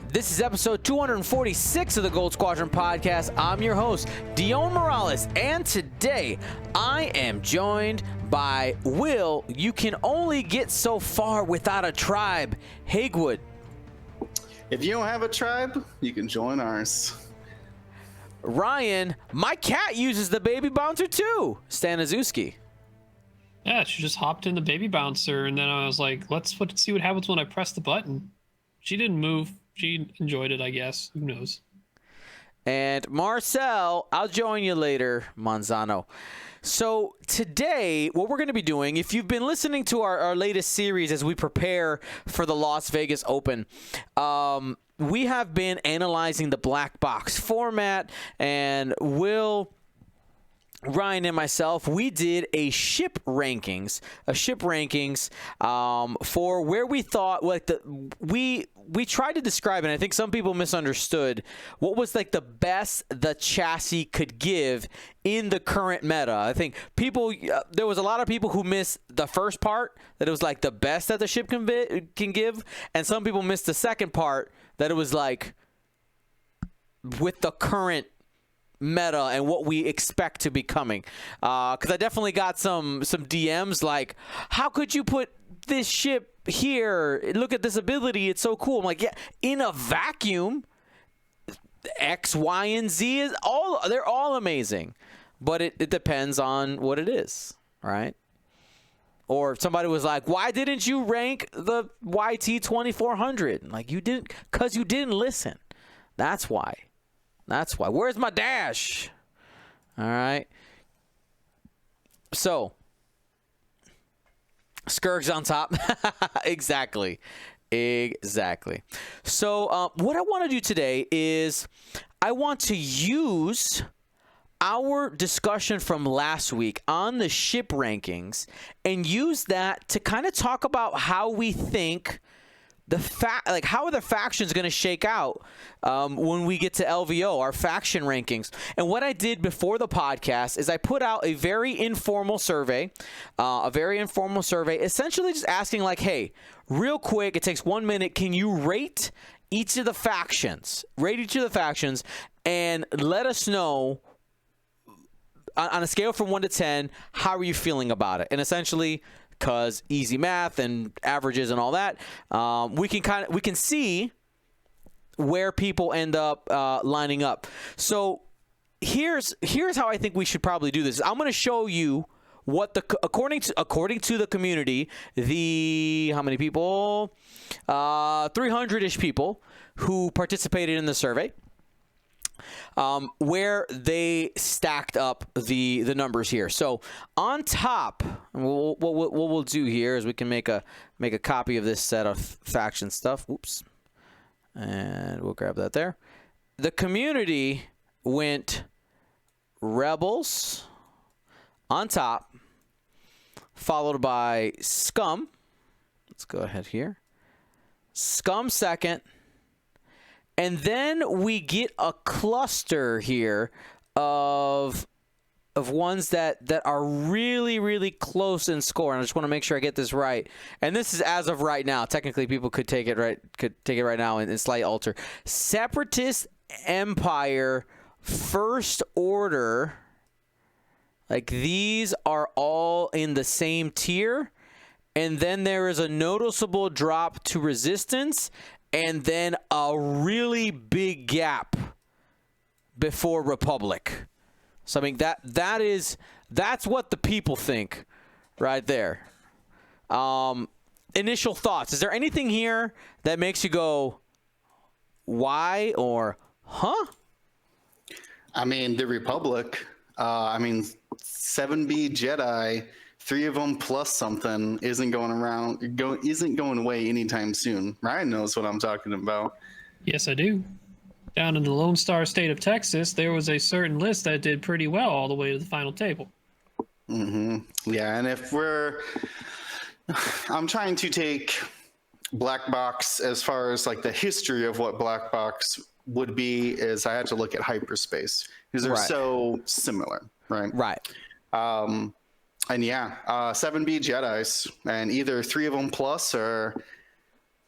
This is episode 246 of the Gold Squadron podcast. I'm your host, Dion Morales, and today I am joined by Will. You can only get so far without a tribe, Hagewood. If you don't have a tribe, you can join ours. Ryan, my cat uses the baby bouncer too, Staniszewski. Yeah, she just hopped in the baby bouncer, and then I was like, let's see what happens when I press the button. She didn't move. She enjoyed it, I guess. Who knows? And Marcel, I'll join you later, Manzano. So today, what we're going to be doing, if you've been listening to our latest series as we prepare for the Las Vegas Open, we have been analyzing the black box format, and Will, Ryan, and myself, we did a ship rankings for where we thought, like, we tried to describe it, and I think some people misunderstood what was like the best the chassis could give in the current meta. I think there was a lot of people who missed the first part, that it was like the best that the ship can give, and some people missed the second part, that it was like with the current meta and what we expect to be coming. Because I definitely got some DMs like, how could you put this ship here? Look at this ability, it's so cool. I'm like, yeah, in a vacuum, X, Y, and Z they're all amazing, but it depends on what it is, right? Or somebody was like, why didn't you rank the YT 2400? Like, you didn't, because you didn't listen. That's why. Where's my dash? All right. So, Skirg's on top. Exactly. So, what I want to do today is I want to use our discussion from last week on the ship rankings and use that to kind of talk about how we think how are the factions going to shake out when we get to LVO, our faction rankings. And what I did before the podcast is I put out a very informal survey, essentially just asking like, hey, real quick, it takes 1 minute. Can you rate each of the factions? And let us know on a scale from 1 to 10, how are you feeling about it? And essentially, because easy math and averages and all that, we can see where people end up lining up. So here's how I think we should probably do this. I'm going to show you what according to the community, how many people, 300-ish people who participated in the survey, where they stacked up the numbers here. So on top, what we'll do here is we can make a copy of this set of faction stuff. Oops, and we'll grab that there. The community went Rebels on top, followed by Scum. Let's go ahead here. Scum second. And then we get a cluster here of ones that are really, really close in score. And I just want to make sure I get this right. And this is as of right now. Technically, people could take it right now and slight alter. Separatist Empire, First Order. Like, these are all in the same tier. And then there is a noticeable drop to Resistance. And then a really big gap before Republic. So I mean that's what the people think right there. Initial thoughts. Is there anything here that makes you go, why or huh? I mean, the Republic. 7B Jedi. 3 of them plus something isn't going away anytime soon. Ryan knows what I'm talking about. Yes, I do. Down in the Lone Star State of Texas, there was a certain list that did pretty well all the way to the final table. Mm-hmm. Yeah, and I'm trying to take Black Box as far as like the history of what Black Box would be, is I had to look at hyperspace because they're so similar, right? Right. And yeah, 7B Jedis, and either 3 of them plus or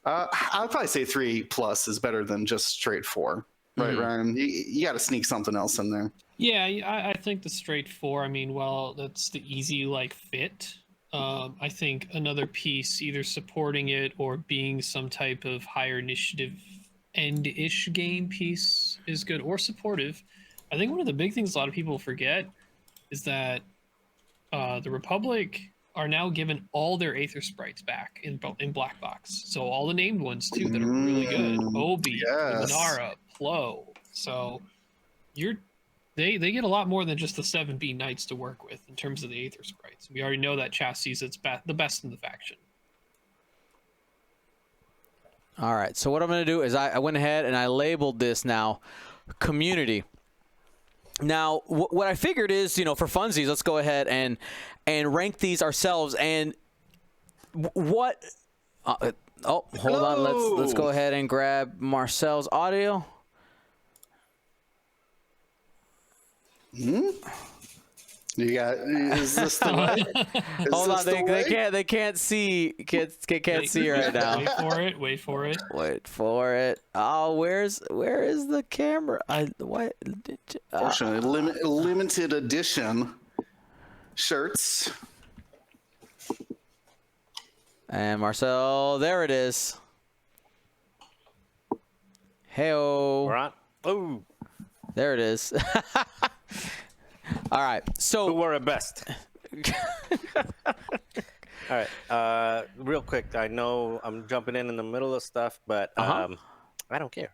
I'd probably say 3+ is better than just straight 4. Right, Ryan? You got to sneak something else in there. Yeah, I think the straight 4. I mean, well, that's the easy fit. I think another piece, either supporting it or being some type of higher initiative end-ish game piece, is good, or supportive. I think one of the big things a lot of people forget is that the Republic are now given all their Aether sprites back in Black Box. So all the named ones too that are really good. Obi, Luminara, Plo. So they get a lot more than just the 7B Knights to work with in terms of the Aether sprites. We already know that chassis is the best in the faction. All right. So what I'm going to do is I went ahead and I labeled this now community. Now, what I figured is, for funsies, let's go ahead and rank these ourselves. And what? Hold on. Let's go ahead and grab Marcel's audio. You got? Is this the way? Hold on. They can't see. Can't see right now. Wait for it. Wait for it. Oh, where is the camera? What? Fortunately, limited edition shirts. And Marcel, there it is. Hey-o. We're on. Oh. There it is. All right. So who wore it best? All right. Real quick, I know I'm jumping in the middle of stuff, but I don't care.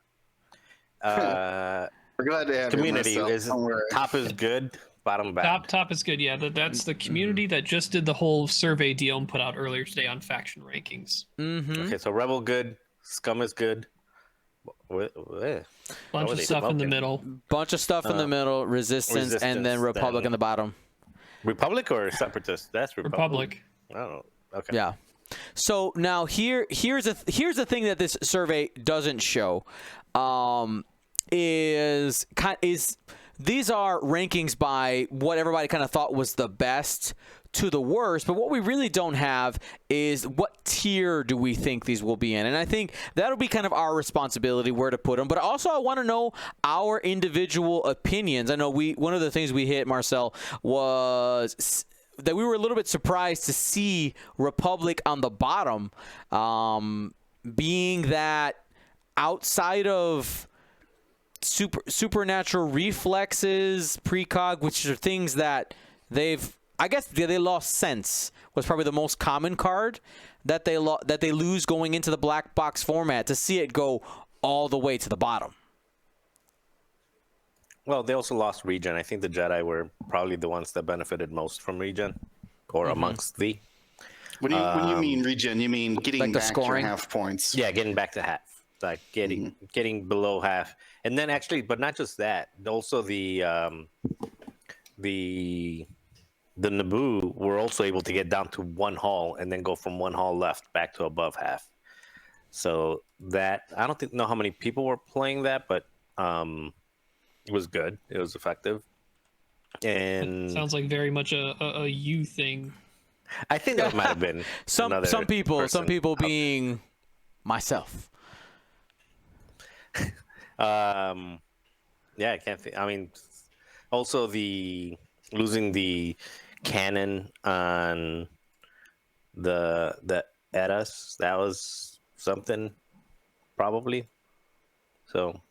We're glad to have community you, is top is good, bottom bad. Top is good. Yeah, that's the community that just did the whole survey deal and put out earlier today on faction rankings. Okay, so Rebel good, Scum is good. Bunch of stuff in the middle. Bunch of stuff in the middle. Resistance and then Republic in the bottom. Republic or Separatist? That's Republic. I don't know. Okay. Yeah. So now here's the thing that this survey doesn't show, is these are rankings by what everybody kind of thought was the best to the worst, but what we really don't have is what tier do we think these will be in. And I think that'll be kind of our responsibility where to put them. But also I want to know our individual opinions. I know one of the things we hit, Marcel, was that we were a little bit surprised to see Republic on the bottom, being that outside of supernatural reflexes, precog, which are things that they lost sense, was probably the most common card that they lose going into the black box format, to see it go all the way to the bottom. Well, they also lost regen. I think the Jedi were probably the ones that benefited most from regen, or amongst the. When you mean regen, you mean getting like back your scoring? half points. Yeah, getting back to half, like getting below half, and then actually, but not just that. Also the Naboo were also able to get down to one hull and then go from one hull left back to above half. So that, I don't know how many people were playing that, but it was good. It was effective. And it sounds like very much a you thing. I think that might have been some people being myself. Yeah, I can't think. I mean, also losing the cannon on the Eras, that was something probably. So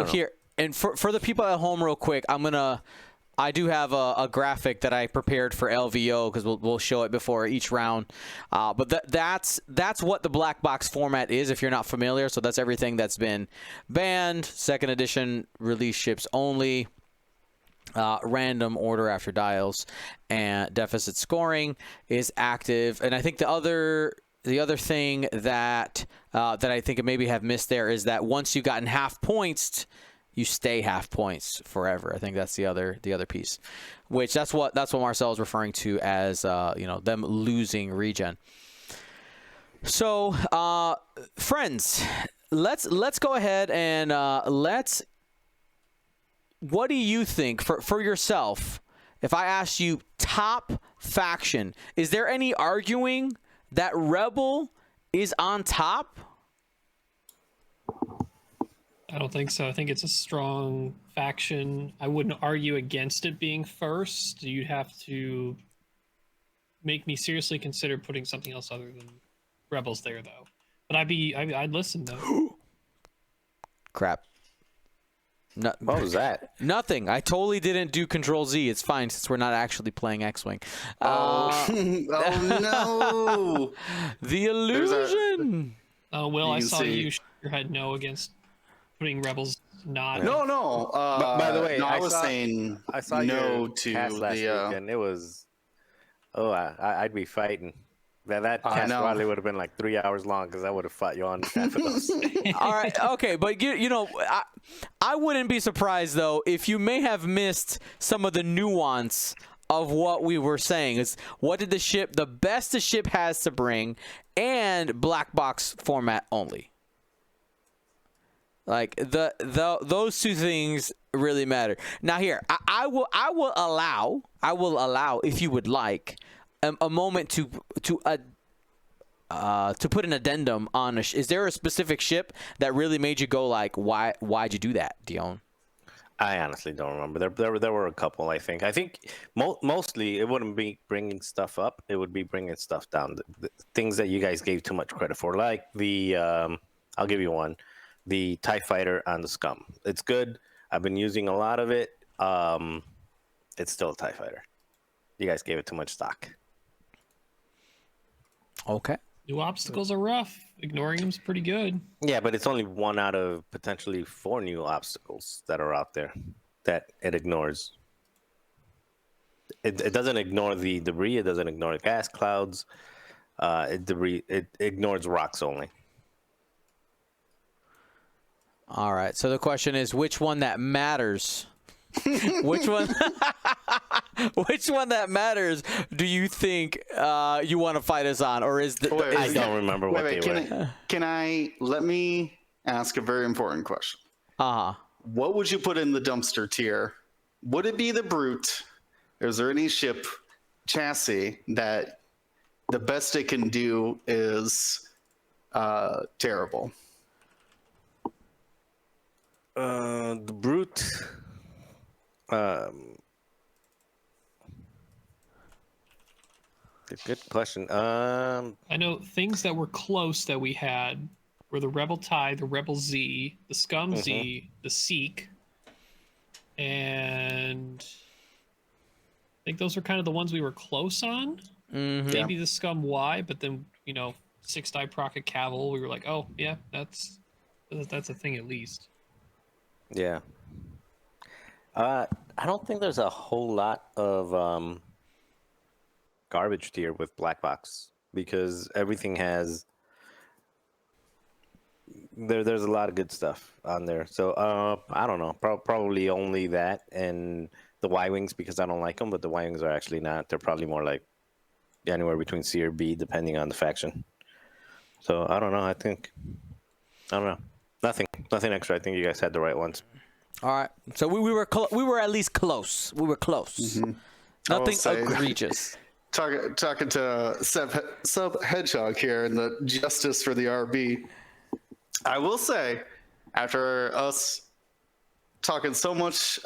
here, and for the people at home real quick, I do have a graphic that I prepared for LVO, because we'll show it before each round. But that's what the black box format is, if you're not familiar. So that's everything that's been banned, second edition release ships only, random order after dials, and deficit scoring is active. And I think the other thing that I think I maybe have missed there is that once you've gotten half points, you stay half points forever. I think that's the other piece, which that's what Marcel is referring to as them losing regen. So friends, let's go ahead and what do you think for yourself? If I asked you top faction, is there any arguing that Rebel is on top? I don't think so. I think it's a strong faction. I wouldn't argue against it being first. You'd have to make me seriously consider putting something else other than Rebels there, though. But I'd listen though. Crap. No, What was that? nothing. I totally didn't do Control Z. It's fine since we're not actually playing X-Wing. Oh no! The illusion. Oh, Will, You I can saw see- you shake your head no against putting Rebels not. No. By the way, no, I was saw- saying I saw no your to cast last the. week, and it was. Oh, I'd be fighting. That I cast know. probably would have been like 3 hours long because I would have fought you on half of those. All right, okay, but I wouldn't be surprised though if you may have missed some of the nuance of what we were saying. Is what did the best the ship has to bring, and black box format only. Like those two things really matter. Now here, I will allow if you would like a moment to put an addendum on is there a specific ship that really made you go like why'd you do that, Dion? I honestly don't remember. There were a couple. I think mostly it wouldn't be bringing stuff up. It would be bringing stuff down. The things that you guys gave too much credit for, like the I'll give you one, the TIE Fighter on the Scum. It's good. I've been using a lot of it. It's still a TIE Fighter. You guys gave it too much stock. Okay. New obstacles are rough. Ignoring them's pretty good. Yeah, but it's only one out of potentially 4 new obstacles that are out there that it ignores. It doesn't ignore the debris. It doesn't ignore the gas clouds. It ignores rocks only. All right. So the question is, which one that matters? Which one that matters do you think you want to fight us on, or is the Wait, I don't remember what they were. Let me ask a very important question. What would you put in the dumpster tier? Would it be the Brute? Is there any ship chassis that the best it can do is terrible? The Brute. Good question. I know things that were close that we had were the Rebel TIE, the Rebel Z, the Scum Z, the Seek, and I think those were kind of the ones we were close on. Maybe the Scum Y, but then 6-die Procket Cavil, we were like, oh yeah, that's a thing at least. Yeah. I don't think there's a whole lot of garbage tier with Black Box because everything has. There's a lot of good stuff on there. So I don't know. Probably only that and the Y-Wings because I don't like them, but the Y-Wings are actually not. They're probably more like anywhere between C or B depending on the faction. So I don't know. I don't know. Nothing extra. I think you guys had the right ones. All right. So we were at least close. We were close. Nothing egregious. Talking to Sub Hedgehog here and the Justice for the RB. I will say, after us talking so much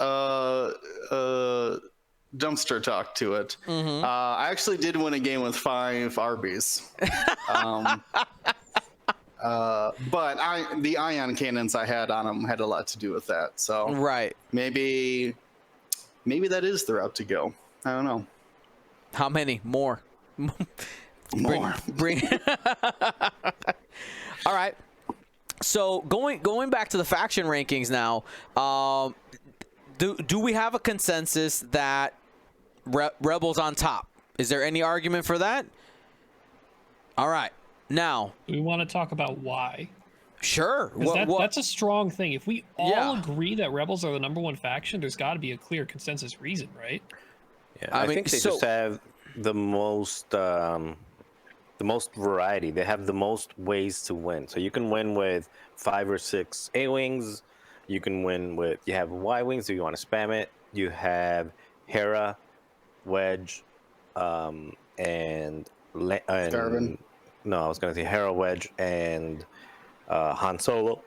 dumpster talk to it, I actually did win a game with 5 RBs. But the ion cannons I had on them had a lot to do with that. So Right. maybe that is the route to go. I don't know. How many more? More. Bring. All right. So going back to the faction rankings now, do we have a consensus that Rebels on top? Is there any argument for that? All right. Now, We want to talk about why. sure. 'Cause that's a strong thing. If we all Yeah. agree that Rebels are the #1 faction, there's got to be a clear consensus reason, right? Yeah, I I mean, think they just have the most variety. They have the most ways to win. So you can win with 5 or 6 A-Wings. You can win with, you have Y-Wings if you want to spam it. You have Hera, Wedge, and Garvin. I was going to say Hera, Wedge, and Han Solo.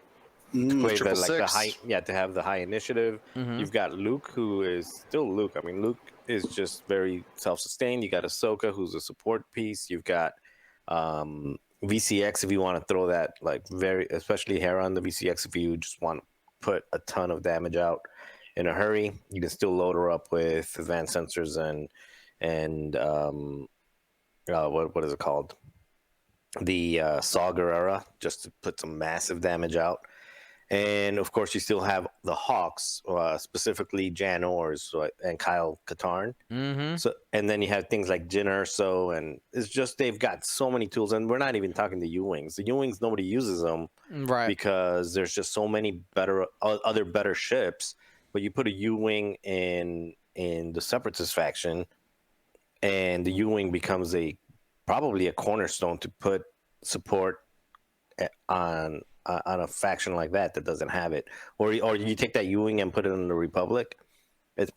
To play Triple like the six. high, to have the high initiative. You've got Luke, who is still Luke. I mean, Luke is just very self-sustained. You got Ahsoka, who's a support piece. You've got VCX, if you want to throw that, like especially Hera on the VCX, if you just want to put a ton of damage out in a hurry. You can still load her up with advanced sensors and what is it called? The Saw Gerrera, just to put some massive damage out. And of course, you still have the Hawks, specifically Jan Ors and Kyle Katarn. So, and then you have things like Jyn Erso, and it's just they've got so many tools. And we're not even talking the U-wings. The U-wings, nobody uses them, Right? Because there's just so many other better ships. But you put a U-wing in the Separatist faction, and the U-wing becomes probably a cornerstone to put support on a faction like that doesn't have it, or you take that U-wing and put it in the Republic. It's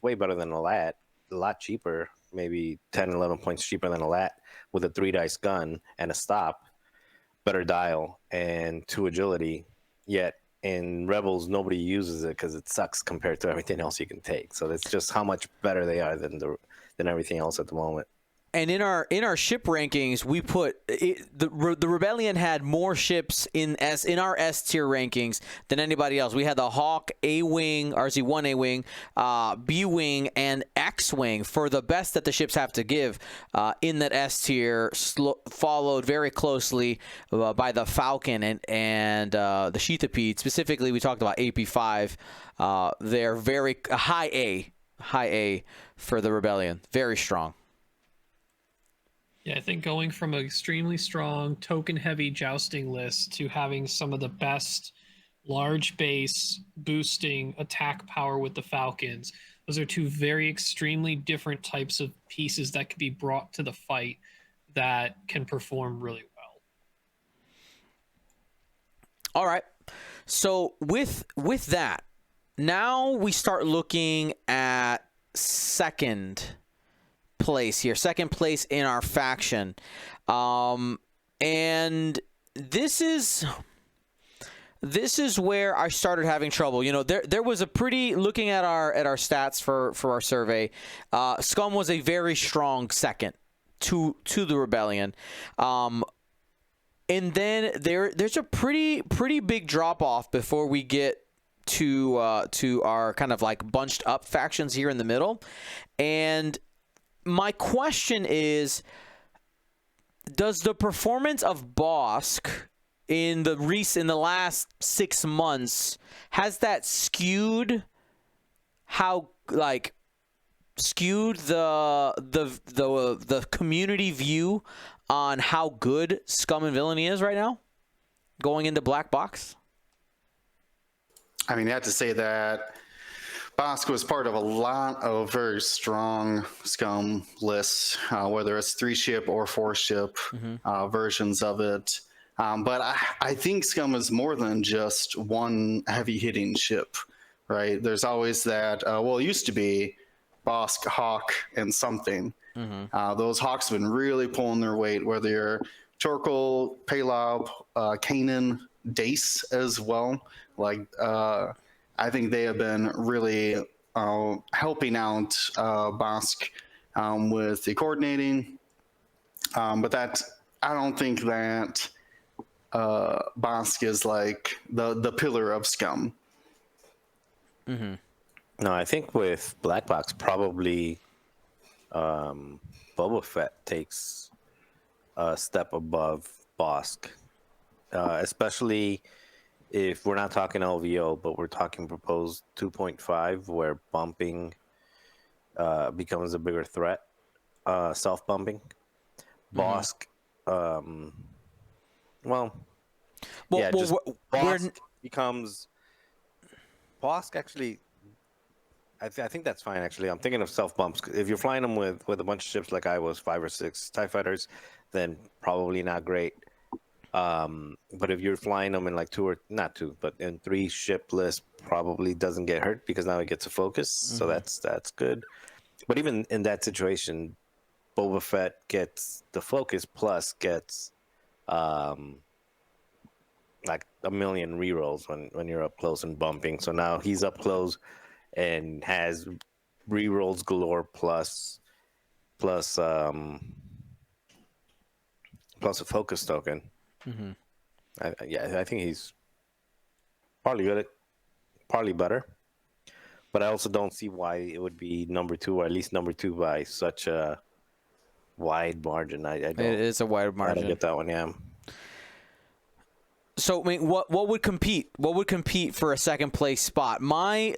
way better than a lot cheaper, maybe 10, 11 points cheaper than a LAT, with a 3-dice gun and a stop, better dial, and 2 agility. Yet in Rebels, nobody uses it because it sucks compared to everything else you can take. So that's just how much better they are than everything else at the moment. And in our ship rankings, we put the Rebellion had more ships in our S tier rankings than anybody else. We had the Hawk A-wing, RZ-1 A-wing, B-wing, and X-wing for the best that the ships have to give in that S tier. Followed very closely by the Falcon and the Sheathipede. Specifically, we talked about AP5. They're very high A for the Rebellion. Very strong. Yeah, I think going from an extremely strong token-heavy jousting list to having some of the best large base boosting attack power with the Falcons, those are 2 very extremely different types of pieces that can be brought to the fight that can perform really well. All right. So with that, now we start looking at second place in our faction, and this is where I started having trouble. There was a pretty, looking at our stats for our survey, Scum was a very strong second to the Rebellion, and then there's a pretty big drop off before we get to our kind of like bunched up factions here in the middle. And my question is, does the performance of Bosk in the last 6 months, has that skewed the community view on how good Scum and Villainy is right now going into Black Box? I mean, you have to say that Bosk was part of a lot of very strong Scum lists, whether it's 3-ship or 4-ship versions of it. But I think Scum is more than just one heavy-hitting ship, right? There's always that, it used to be Bosk, Hawk, and something. Those Hawks have been really pulling their weight, whether you're Torkel, Palob, Kanan, Dace as well. I think they have been really helping out Bosk with the coordinating. But I don't think that Bosk is like the pillar of Scum. No, I think with Black Box, probably Boba Fett takes a step above Bosk, especially if we're not talking LVO, but we're talking proposed 2.5, where bumping becomes a bigger threat, self-bumping. Bosk, becomes... Bosk actually... I think that's fine, actually. I'm thinking of self-bumps. If you're flying them with a bunch of ships like I was, 5 or 6 TIE fighters, then probably not great. But if you're flying them in like 3 ship list, probably doesn't get hurt because now it gets a focus. So that's good. But even in that situation, Boba Fett gets the focus plus gets like a million rerolls when you're up close and bumping. So now he's up close and has rerolls galore plus a focus token. Mm-hmm. I think he's partly good, partly better. But I also don't see why it would be number 2, or at least number 2 by such a wide margin. I don't. It is a wide I margin. don't get that one. Yeah. So I mean, what would compete? What would compete for a second place spot? My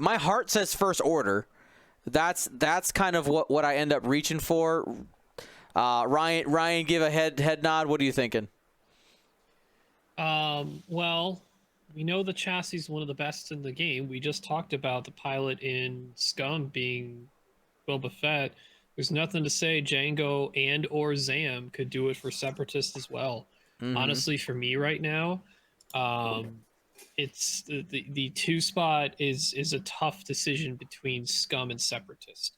heart says First Order. That's kind of what I end up reaching for. Ryan, give a head nod. What are you thinking? Well, we know the chassis is one of the best in the game. We just talked about the pilot in Scum being Boba Fett. There's nothing to say Django and or Zam could do it for Separatist as well. Mm-hmm. Honestly, for me right now, it's the 2 spot is a tough decision between Scum and Separatist.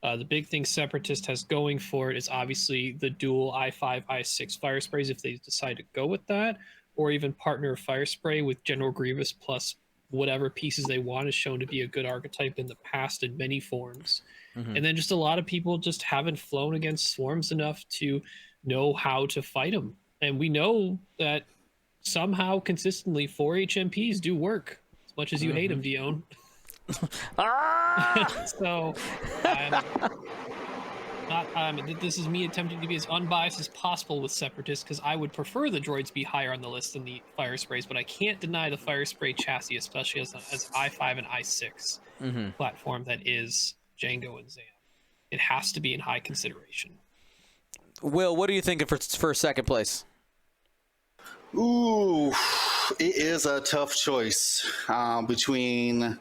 The big thing Separatist has going for it is obviously the dual I5, I6 fire sprays if they decide to go with that, or even partner a fire spray with General Grievous plus whatever pieces they want is shown to be a good archetype in the past in many forms. Mm-hmm. And then just a lot of people just haven't flown against swarms enough to know how to fight them. And we know that somehow consistently 4 HMPs do work, as much as you hate them, Dion. So, this is me attempting to be as unbiased as possible with Separatists, because I would prefer the droids be higher on the list than the fire sprays, but I can't deny the fire spray chassis, especially as I5 and I6 platform that is Django and Zam. It has to be in high consideration. Will, what are you thinking for second place? Ooh, it is a tough choice between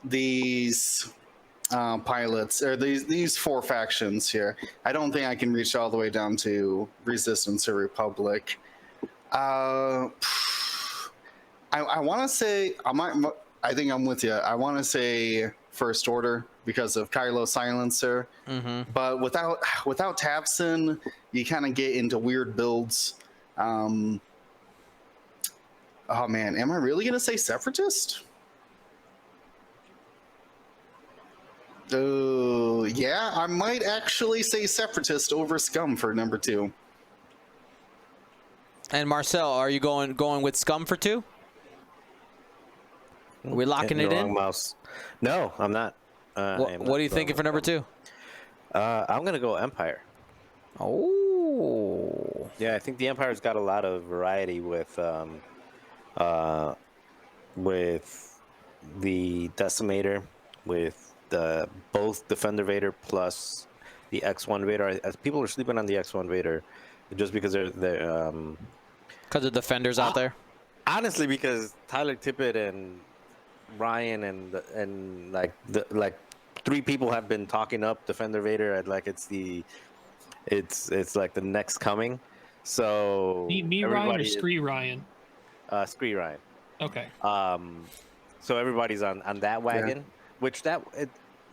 these pilots, or these 4 factions here. I don't think I can reach all the way down to Resistance or Republic. I want to say I think I'm with you. I want to say First Order because of Kylo Silencer, but without Tabson, you kind of get into weird builds. Oh man, am I really gonna say Separatist? Oh yeah, I might actually say Separatist over Scum for number 2. And Marcel, are you going with Scum for 2? Are we locking it in? Mouse. No, I'm not. What are you thinking for number 2? I'm gonna go Empire. Oh. Yeah, I think the Empire's got a lot of variety with the Decimator, with both Defender Vader plus the X1 Vader. As people are sleeping on the X1 Vader, just because they're because of Defenders out there. Honestly, because Tyler Tippett and Ryan and like 3 people have been talking up Defender Vader like it's like the next coming. So me Ryan or Scree Ryan? Scree Ryan. Okay. So everybody's on that wagon, which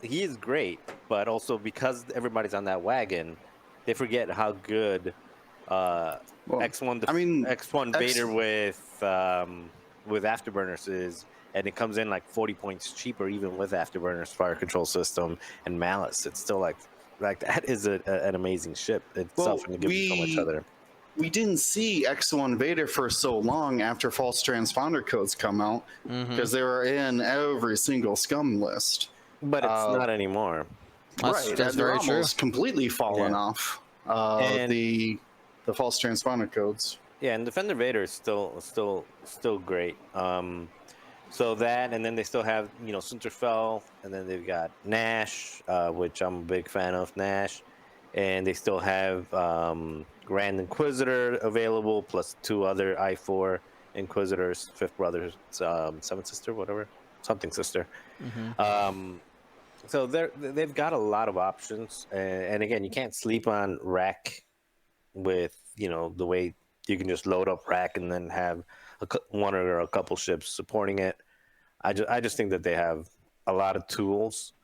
he is great, but also because everybody's on that wagon, they forget how good X1 Vader with Afterburners is, and it comes in like 40 points cheaper even with Afterburners, fire control system, and Malice. It's still like that is an amazing ship itself, and it gives you so much other. We didn't see X1 Vader for so long after false transponder codes come out, because they were in every single Scum list. But it's not anymore. That's very true. Almost completely fallen off the false transponder codes. Yeah, and Defender Vader is still great. So that, and then they still have Sunterfell, and then they've got Nash, which I'm a big fan of Nash, and they still have Grand Inquisitor available, plus 2 other I4 Inquisitors, 5th brother, 7th sister, whatever, something sister. So they've got a lot of options, and again, you can't sleep on Rack with the way you can just load up Rack and then have one or a couple ships supporting it. I just think that they have a lot of tools.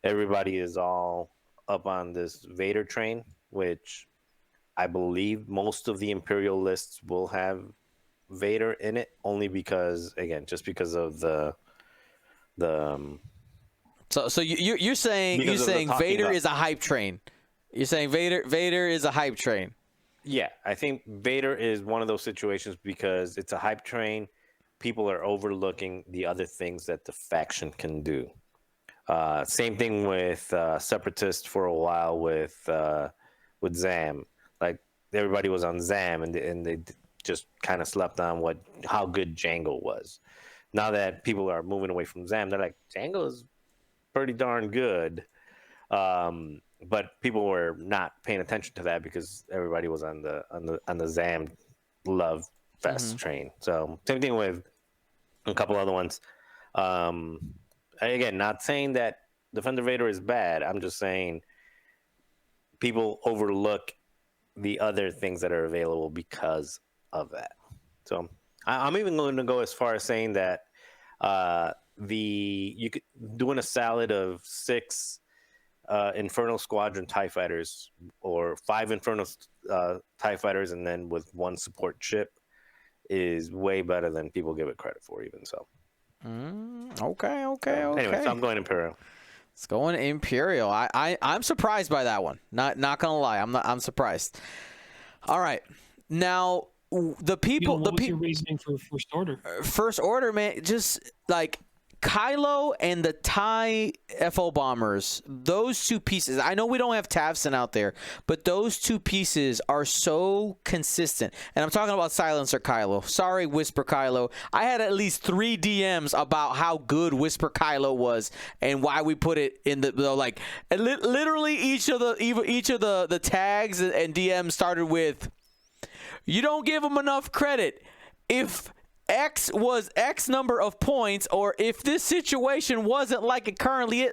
Everybody is all up on this Vader train, which I believe most of the Imperial lists will have Vader in it, only because, again, just because of the So you're saying talking Vader about. is a hype train. You're saying Vader is a hype train. Yeah, I think Vader is one of those situations because it's a hype train. People are overlooking the other things that the faction can do. Same thing with Separatist for a while with Zam. Like, everybody was on Zam, and they just kind of slept on how good Jango was. Now that people are moving away from Zam, they're like, Jango is pretty darn good. But people were not paying attention to that because everybody was on the Zam love fest train. So same thing with a couple other ones. Again, not saying that Defender Vader is bad. I'm just saying people overlook the other things that are available because of that. So I'm even going to go as far as saying that you could doing a salad of 6 Infernal Squadron TIE fighters or 5 Infernal TIE fighters, and then with 1 support ship is way better than people give it credit for, even so. Okay. Anyway, so I'm going Imperial. It's going Imperial. I'm surprised by that one. Not gonna lie. I'm surprised. All right. Now the people. What was your reasoning for First Order? First Order, man, just like Kylo and the TIE FO bombers, those 2 pieces. I know we don't have Tavson out there, but those 2 pieces are so consistent. And I'm talking about Silencer Kylo. Sorry, Whisper Kylo. I had at least 3 DMs about how good Whisper Kylo was and why we put it in the like. Literally, each of the tags and DMs started with, "You don't give them enough credit. If X was X number of points, or if this situation wasn't like it currently is."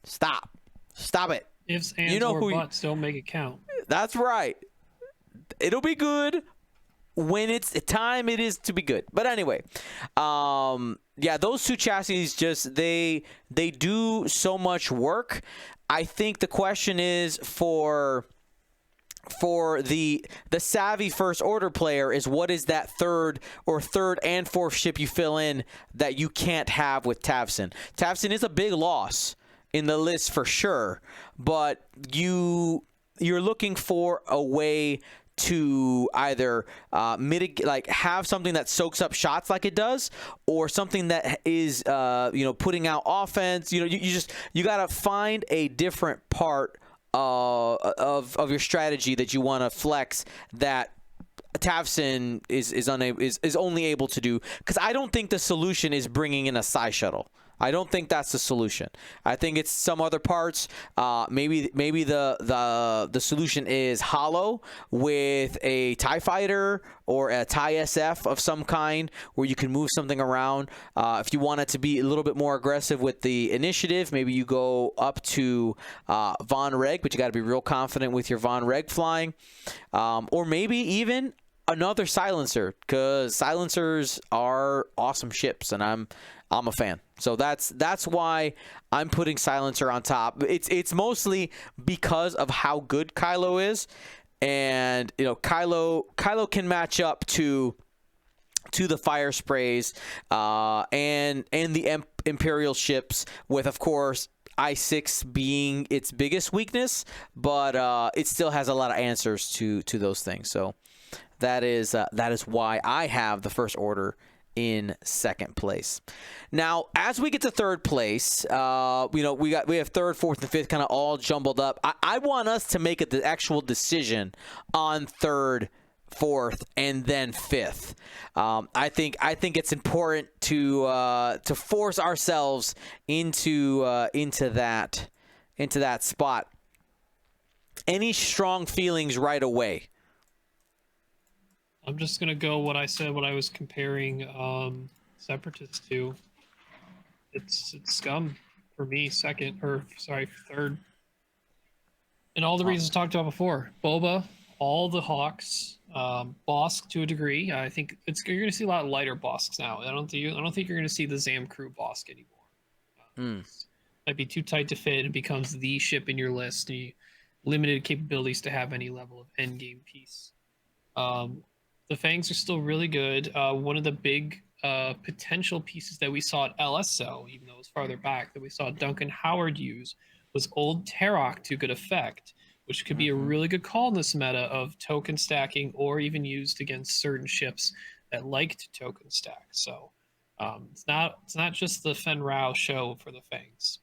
Stop it. Ifs, ands, or buts don't make it count. That's right. It'll be good when it's time it is to be good. But anyway, yeah, those 2 chassis just they do so much work. I think the question is for the savvy First Order player is, what is that third and fourth ship you fill in that you can't have with Tavson? Tavson is a big loss in the list for sure, but you're looking for a way to either mitigate, like have something that soaks up shots like it does, or something that is putting out offense. You gotta find a different part of your strategy that you want to flex that Tavson is only able to do, because I don't think the solution is bringing in a Psy shuttle. I don't think that's the solution. I think it's some other parts. Maybe the solution is hollow with a TIE fighter or a TIE SF of some kind, where you can move something around. If you want it to be a little bit more aggressive with the initiative, maybe you go up to Von Reg, but you got to be real confident with your Von Reg flying. Or maybe even another silencer, because silencers are awesome ships, and I'm a fan. So that's why I'm putting Silencer on top. It's mostly because of how good Kylo is, and Kylo can match up to the fire sprays and the Imperial ships, with, of course, I-6 being its biggest weakness, but it still has a lot of answers to those things. So that is why I have the First Order in second place. Now, as we get to third place, we have third, fourth, and fifth kind of all jumbled up. I want us to make the actual decision on third, fourth, and then fifth. I think it's important to force ourselves into that spot. Any strong feelings right away? I'm just gonna go what I said when I was comparing Separatists to. It's scum for me, third. And all the reasons talked about before. Boba, all the Hawks, Bosk to a degree. I think you're gonna see a lot of lighter Bosks now. I don't think you're gonna see the Zam crew Bosk anymore. Might be too tight to fit, and it becomes the ship in your list. And limited capabilities to have any level of end game piece. The Fangs are still really good. One of the big potential pieces that we saw at LSO, even though it was farther back, that we saw Duncan Howard use was Old Tarok to good effect, which could be a really good call in this meta of token stacking or even used against certain ships that like to token stack. So it's not just the Fen Rao show for the Fangs.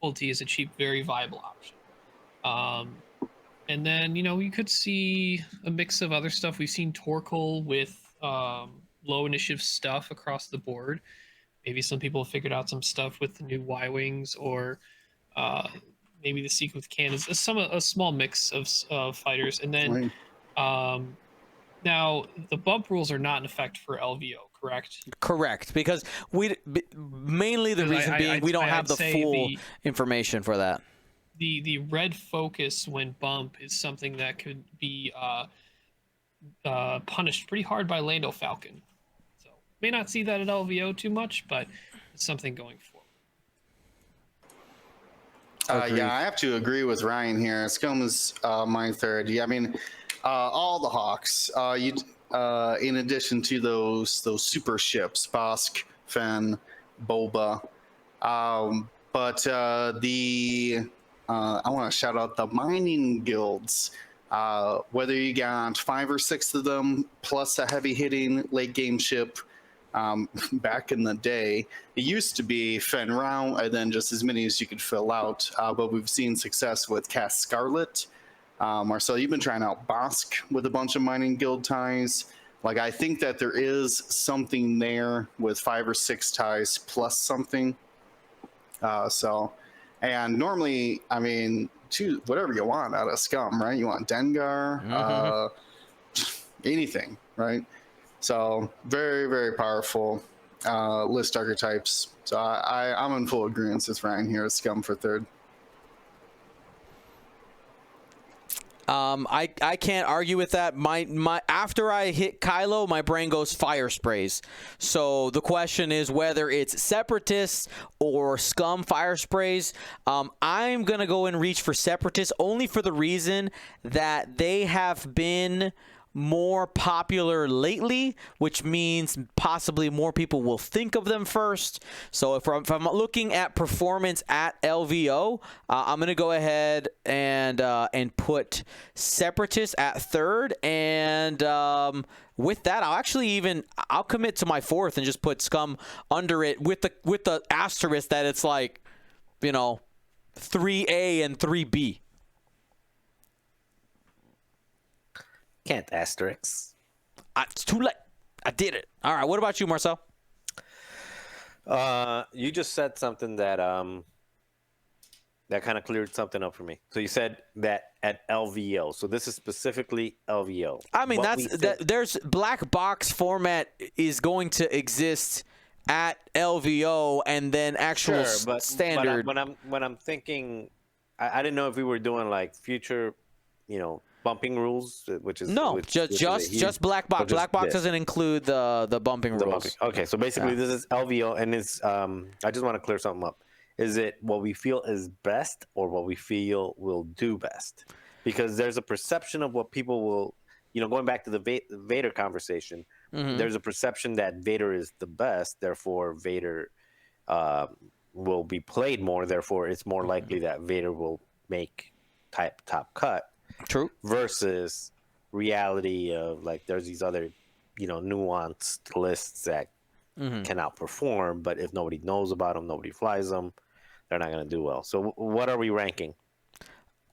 Old T is a cheap, very viable option. And then, you could see a mix of other stuff. We've seen Torkoal with low initiative stuff across the board. Maybe some people have figured out some stuff with the new Y-Wings, or maybe the Seek with cannons. A small mix of fighters. And then now the bump rules are not in effect for LVO, correct? Correct, because mainly the reason being we don't have the full information for that. The red focus when bump is something that could be punished pretty hard by Lando Falcon. So may not see that at LVO too much, but it's something going forward. Yeah, I have to agree with Ryan here. Scum is my third. Yeah, I mean, all the Hawks. In addition to those super ships, Bosk, Fen, Boba, but I want to shout out the mining guilds. Whether you got 5 or 6 of them, plus a heavy hitting late game ship. Back in the day, it used to be Fen Rao and then just as many as you could fill out. But we've seen success with Cast Scarlet. Marcel, you've been trying out Bosk with a bunch of mining guild ties. Like, I think that there is something there with 5 or 6 ties plus something. And normally, I mean, choose whatever you want out of Scum, right? You want Dengar, anything, right? So very, very powerful list archetypes. So I'm in full agreement with Ryan here. Scum for third. I can't argue with that. My after I hit Kylo, my brain goes fire sprays. So the question is whether it's Separatists or Scum fire sprays. I'm gonna go and reach for Separatists only for the reason that they have been more popular lately, which means possibly more people will think of them first. So if I'm looking at performance at LVO, I'm gonna go ahead and put Separatists at third, and with that, I'll commit to my fourth and just put Scum under it with the asterisk that it's like, 3A and 3B. Can't asterisk. It's too late. I did it. All right. What about you, Marcel? You just said something that kind of cleared something up for me. So you said that at LVO. So this is specifically LVO. I mean, there's black box format is going to exist at LVO, and then actual standard. But when I'm thinking, I didn't know if we were doing like future, bumping rules, which is just black box. Black box doesn't include the bumping rules. Bumping. Okay, so basically this is LVO, and it's I just want to clear something up. Is it what we feel is best or what we feel will do best? Because there's a perception of what people will, going back to the Vader conversation, there's a perception that Vader is the best, therefore Vader will be played more, therefore it's more likely that Vader will make top cut. True. Versus reality of like there's these other, nuanced lists that can outperform, but if nobody knows about them, nobody flies them, they're not going to do well. So what are we ranking?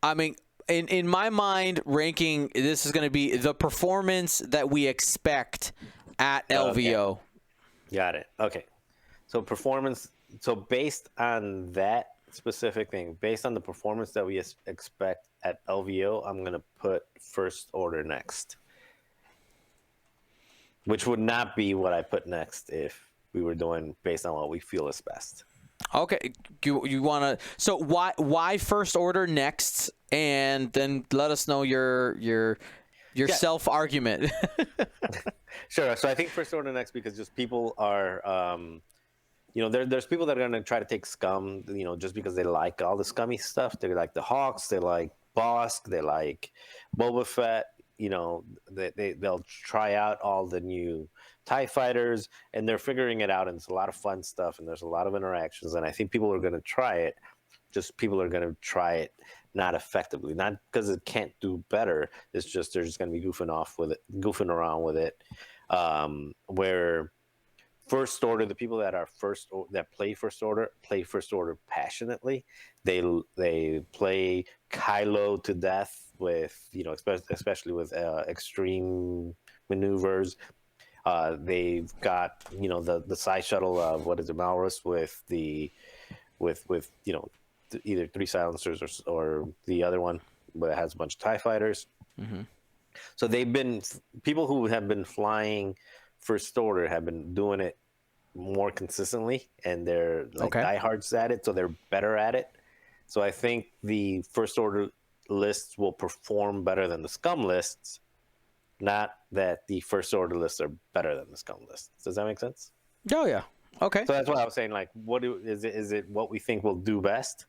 I mean, in my mind, ranking, this is going to be the performance that we expect at LVO. Got it. Okay. So performance. So based on that specific thing, based on the performance that we expect at LVO, I'm going to put First Order next, which would not be what I put next if we were doing based on what we feel is best. Okay, you want to? So why First Order next, and then let us know your self argument. Sure. So I think First Order next because just people are. There's people that are going to try to take Scum, just because they like all the scummy stuff. They like the Hawks. They like, Bosk, they like Boba Fett. You know, they'll try out all the new TIE fighters, and they're figuring it out, and it's a lot of fun stuff, and there's a lot of interactions, and I think people are going to try it. Just people are going to try it not effectively, not because it can't do better. It's just they're just going to be goofing around with it. Where First Order, the people that are that play First Order passionately. They play Kylo to death with, you know, especially with extreme maneuvers. They've got, you know, the side shuttle of what is it, Malrus, with you know, either 3 silencers or the other one that has a bunch of TIE fighters. Mm-hmm. So people who have been flying First Order have been doing it more consistently, and they're like diehards at it, so they're better at it. So I think the First Order lists will perform better than the Scum lists, not that the First Order lists are better than the Scum lists. Does that make sense? Oh yeah. Okay. So that's what I was saying. Like, is it what we think will do best,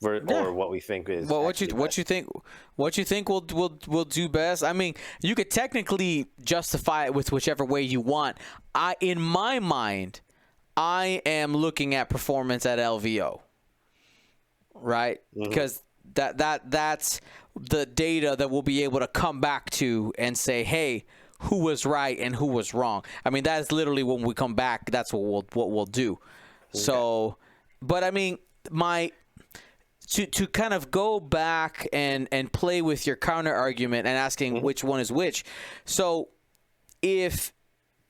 or what we think is what you think will do best? I mean, you could technically justify it with whichever way you want. In my mind, I am looking at performance at LVO, right? Mm-hmm. Because that's the data that we'll be able to come back to and say, hey, who was right and who was wrong. I mean, that's literally when we come back. That's what we'll do. Okay. So, but I mean, to kind of go back and play with your counter argument and asking which one is which. So, if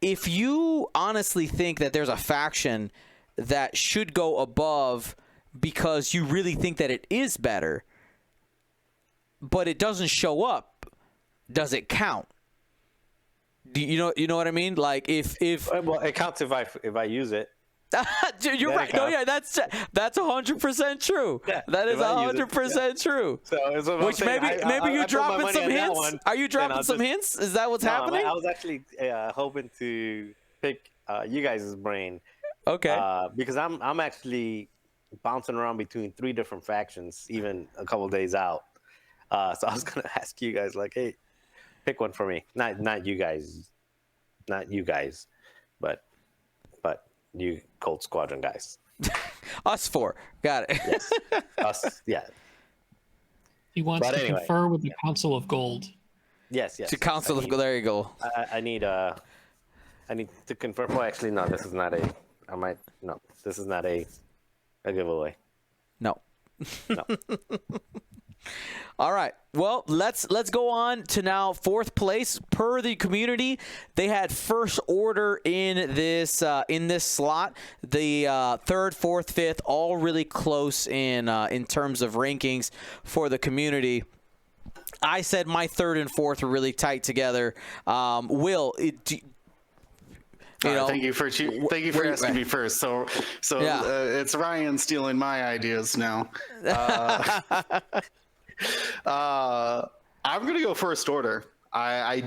you honestly think that there's a faction that should go above because you really think that it is better, but it doesn't show up, does it count? Do you know what I mean? Like if well, it counts if I use it. You're right. No, yeah, that's 100% true. Yeah, that is 100% true. So which maybe you're dropping some hints. Are you dropping some hints? Is that what's happening? I was actually hoping to pick you guys' brain. Okay. Because I'm actually bouncing around between 3 different factions, even a couple of days out. So I was gonna ask you guys, like, hey, pick one for me. Not you guys, but you Cold Squadron guys. Us 4. Got it. Yes. Us. Yeah. He wants to confer with the Council of Gold. Yes. To Council of Gold. There you go. I need to confirm. Well, actually, no. This is not a. This is not a giveaway. No. No. All right. Well, let's go on to now 4th place per the community. They had First Order in this slot. The 3rd, 4th, 5th, all really close in terms of rankings for the community. I said my 3rd and 4th were really tight together. Will, thank you for asking me first. So yeah. It's Ryan stealing my ideas now. I'm gonna go First Order. I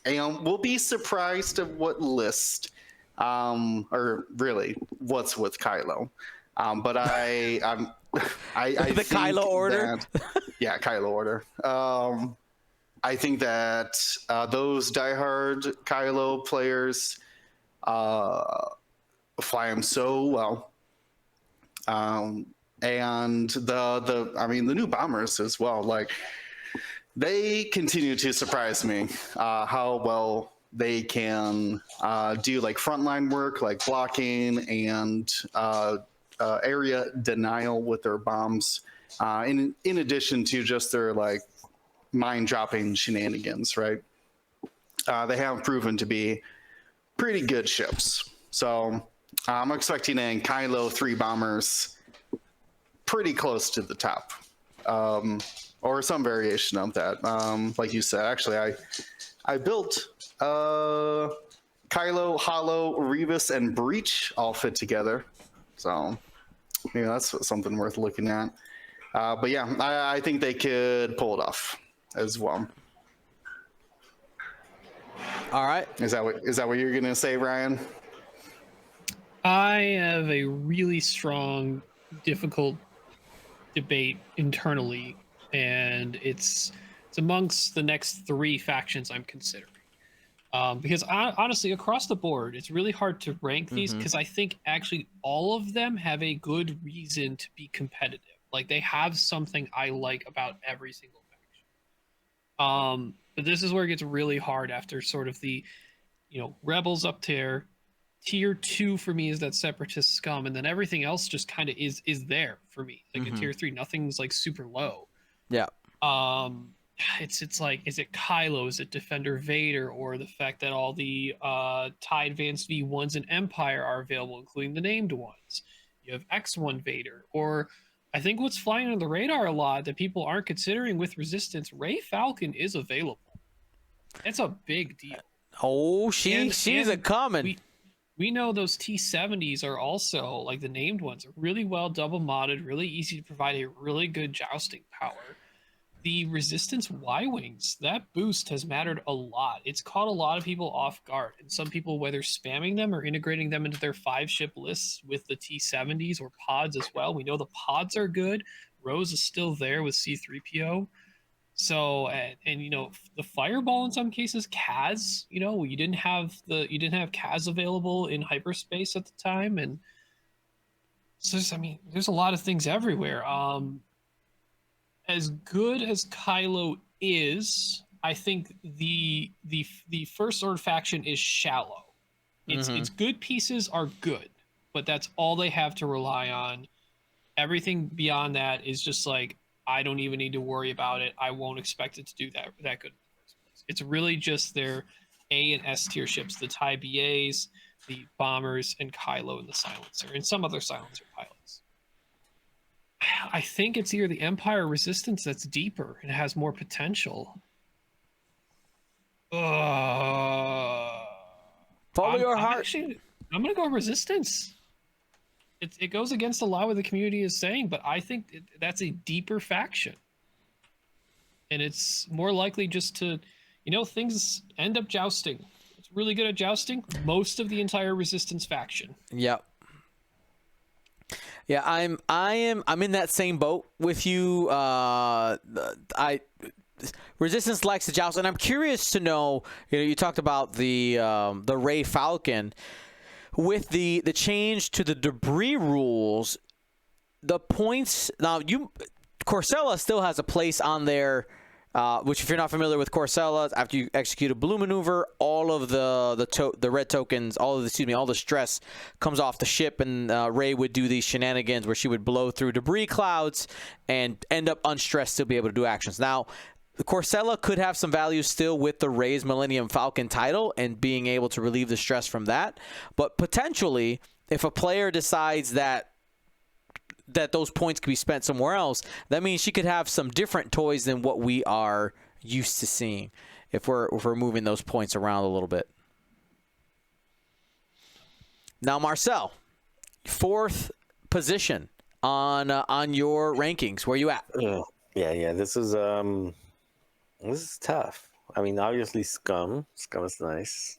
will be surprised at what list, or really what's with Kylo. But I the Kylo order. Yeah, Kylo order. I think that those diehard Kylo players fly him so well. And the new bombers as well, like, they continue to surprise me how well they can do like frontline work, like blocking and area denial with their bombs, in addition to just their like mine dropping shenanigans, right? They have proven to be pretty good ships. So I'm expecting a Kylo 3 bombers pretty close to the top, or some variation of that. Like you said, actually, I built Kylo, Hollow, Rebus, and Breach all fit together. So that's something worth looking at. But yeah, I think they could pull it off as well. All right. Is that what you're gonna say, Ryan? I have a really strong, difficult debate internally and it's amongst the next 3 factions I'm considering. Because honestly, across the board, it's really hard to rank these because I think actually all of them have a good reason to be competitive. Like they have something I like about every single faction. But this is where it gets really hard after sort of the, rebels up tier 2 for me is that separatist scum, and then everything else just kind of is there for me. Like a tier 3, nothing's like super low. Yeah. It's like, is it Kylo, is it Defender Vader, or the fact that all the TIE Advanced V1s in Empire are available, including the named ones. You have X1 Vader, or I think what's flying under the radar a lot that people aren't considering with Resistance, Rey Falcon is available. It's a big deal. Oh, she's a common. We know those T-70s are also, like the named ones, are really well double modded, really easy to provide a really good jousting power. The Resistance Y-Wings, that boost has mattered a lot. It's caught a lot of people off guard, and some people, whether spamming them or integrating them into their 5-ship lists with the T-70s or pods as well. We know the pods are good. Rose is still there with C-3PO. So, and the Fireball in some cases, Kaz, you didn't have Kaz available in hyperspace at the time, and so there's a lot of things everywhere. As good as Kylo is, I think the First Order faction is shallow. Its good pieces are good, but that's all they have to rely on. Everything beyond that is just like, I don't even need to worry about it. I won't expect it to do that good in the first place. It's really just their A and S tier ships, the TIE BAs, the bombers, and Kylo and the Silencer, and some other Silencer pilots. I think it's either the Empire or Resistance that's deeper and has more potential. Follow your heart. I'm going to go Resistance. It goes against a lot what the community is saying, but I think that's a deeper faction. And it's more likely just to, things end up jousting. It's really good at jousting most of the entire Resistance faction. Yep. Yeah, I'm in that same boat with you. Resistance likes to joust, and I'm curious to know. You talked about the Rey Falcon with the change to the debris rules. The points now, Corcella still has a place on there. Which, if you're not familiar with Corcella, after you execute a blue maneuver, all of the red tokens, all the stress comes off the ship, and Rey would do these shenanigans where she would blow through debris clouds and end up unstressed to be able to do actions. Now, the Corcella could have some value still with the Rey's Millennium Falcon title and being able to relieve the stress from that, but potentially, if a player decides that those points could be spent somewhere else, that means she could have some different toys than what we are used to seeing if we're moving those points around a little bit. Now, Marcel, 4th position on your rankings. Where you at? Yeah. This is tough. I mean, obviously Scum. Scum is nice.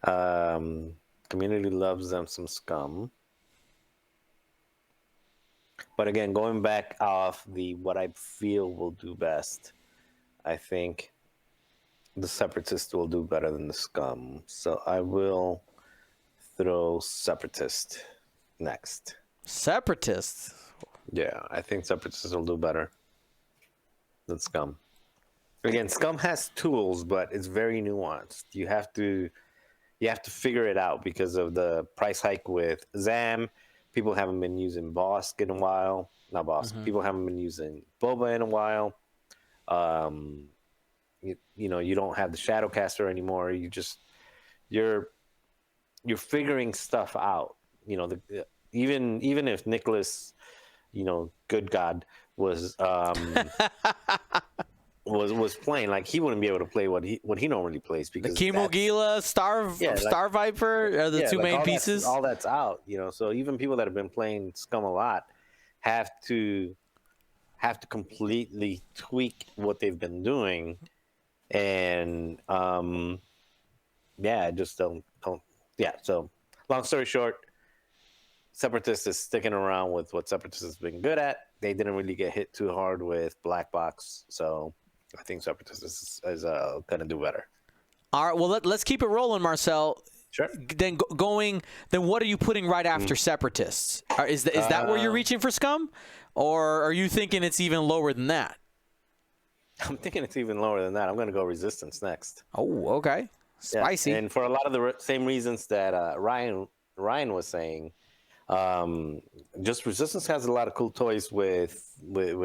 Community loves them some Scum. But again, going back off what I feel will do best, I think the Separatist will do better than the Scum. So I will throw Separatist next. Separatist? Yeah, I think Separatists will do better than Scum. Again, Scum has tools, but it's very nuanced. You have to figure it out because of the price hike with Zam. People haven't been using Bosk in a while. Not Bosk. People haven't been using Boba in a while. You don't have the Shadowcaster anymore. You're figuring stuff out. Even if Nicholas, good God, was was playing, like, he wouldn't be able to play what he normally plays because the Kimo Gila, Star Viper are the two main pieces. All that's out, So even people that have been playing Scum a lot have to completely tweak what they've been doing, and just don't. Yeah. So long story short, Separatist is sticking around with what Separatist has been good at. They didn't really get hit too hard with Black Box, so I think Separatist is going to do better. All right, well, let's keep it rolling, Marcel. Sure. Then then what are you putting right after Separatists? Is that where you're reaching for Scum? Or are you thinking it's even lower than that? I'm thinking it's even lower than that. I'm going to go Resistance next. Oh, okay. Spicy. Yeah. And for a lot of the same reasons that Ryan was saying, just Resistance has a lot of cool toys with the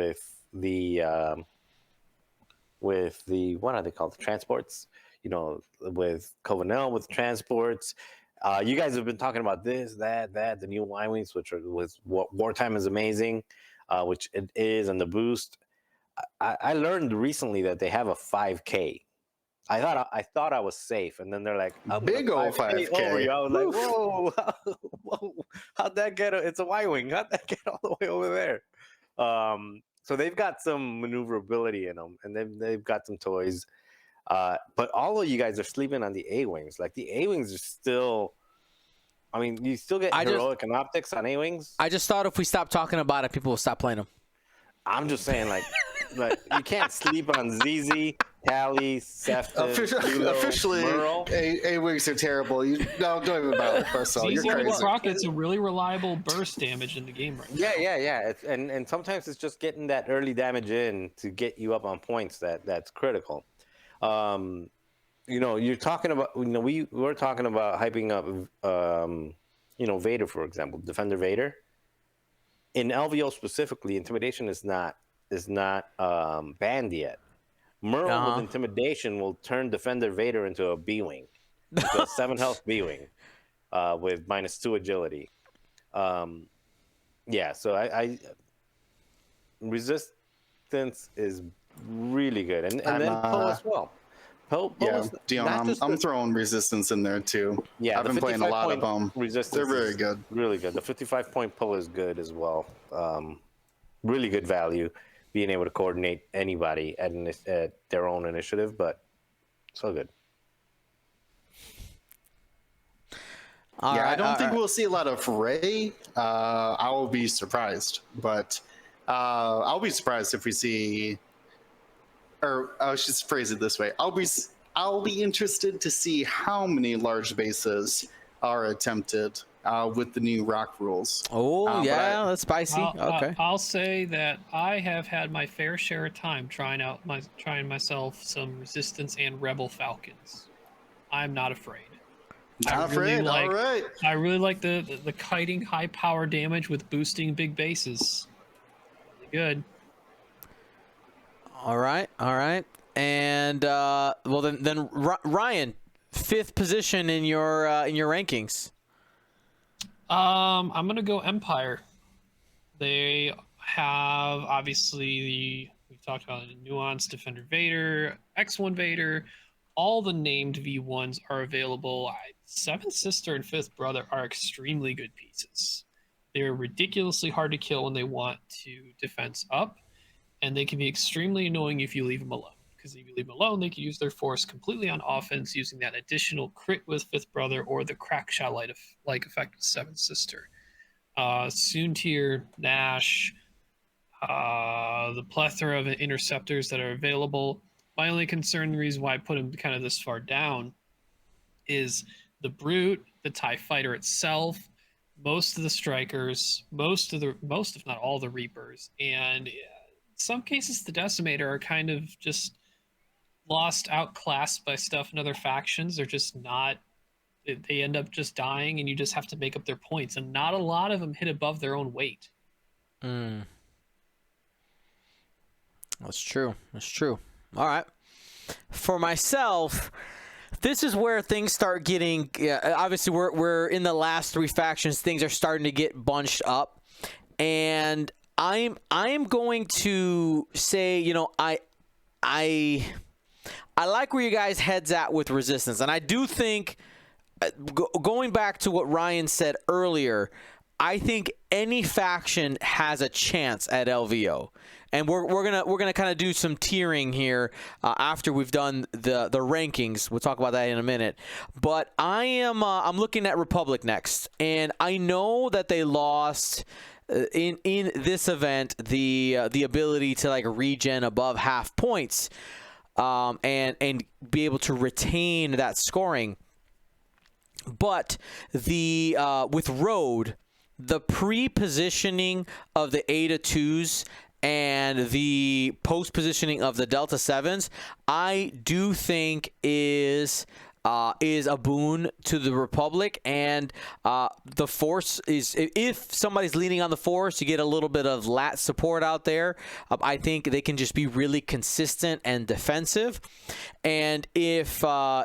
what are they called? The transports. You know, with Covenel, with transports. You guys have been talking about this, that, the new Y-Wings, which was Wartime is amazing, which it is, and the boost. I learned recently that they have a 5K. I thought I was safe, and then they're like, big old 5K. Over you. I was like, whoa, how'd that get? It's a Y-Wing. How'd that get all the way over there? So they've got some maneuverability in them, and they've got some toys. But all of you guys are sleeping on the A-Wings. Like, the A-Wings are still... I mean, you still get heroic and optics on A-Wings. I just thought if we stop talking about it, people will stop playing them. I'm just saying, like you can't sleep on ZZ, Tally, Sefton, officially, A-Wings are terrible. Don't even bother, Marcel. You're crazy. Rocket's a really reliable burst damage in the game right now. Yeah. And sometimes it's just getting that early damage in to get you up on points that's critical. You're talking about, we were talking about hyping up, Vader, for example, Defender Vader. In LVO specifically, intimidation is not banned yet. Merle with intimidation will turn Defender Vader into a B-Wing, into a 7 health B-Wing, with -2 agility. So I Resistance is really good, and then Poe as well. Dion, I'm throwing Resistance in there too. Yeah, I've been playing a lot of them. They're very good. Really good. The 55-point Poe is good as well. Really good value, being able to coordinate anybody at their own initiative, but so good. I don't think we'll see a lot of Rey. I will be surprised, but I'll be surprised if we see. Or I should phrase it this way: I'll be interested to see how many large bases are attempted with the new rock rules. Oh that's spicy. Okay, I'll say that I have had my fair share of time trying myself some Resistance and Rebel Falcons. I'm not afraid. All right. I really like the kiting high power damage with boosting big bases. Really good. All right. And then Ryan, 5th position in your rankings. I'm gonna go Empire. They have obviously we talked about the Nuance Defender Vader, X1 Vader. All the named V1s are available. 7th Sister and 5th Brother are extremely good pieces. They're ridiculously hard to kill when they want to defense up. And they can be extremely annoying if you leave them alone. Because if you leave them alone, they can use their force completely on offense using that additional crit with 5th Brother or the crack shot-like effect with 7th Sister. Soontir, Nash, the plethora of interceptors that are available. My only concern, the reason why I put them kind of this far down, is the Brute, the TIE Fighter itself, most of the Strikers, most if not all the Reapers, and in some cases, the Decimator are kind of just outclassed by stuff in other factions. They're just not... They end up just dying, and you just have to make up their points. And not a lot of them hit above their own weight. That's true. All right. For myself, this is where things start getting... obviously, we're in the last 3 factions. Things are starting to get bunched up. And... I'm going to say, I like where you guys' head's at with Resistance, and I do think, going back to what Ryan said earlier, I think any faction has a chance at LVO, and we're gonna kind of do some tiering here after we've done the rankings. We'll talk about that in a minute. But I'm looking at Republic next, and I know that they lost in this event the ability to like regen above half points, and be able to retain that scoring. But with Road, the pre-positioning of the Eta 2s and the post-positioning of the Delta 7s, I do think is a boon to the Republic. And the Force is, if somebody's leaning on the Force, you get a little bit of lat support out there. I think they can just be really consistent and defensive. And if a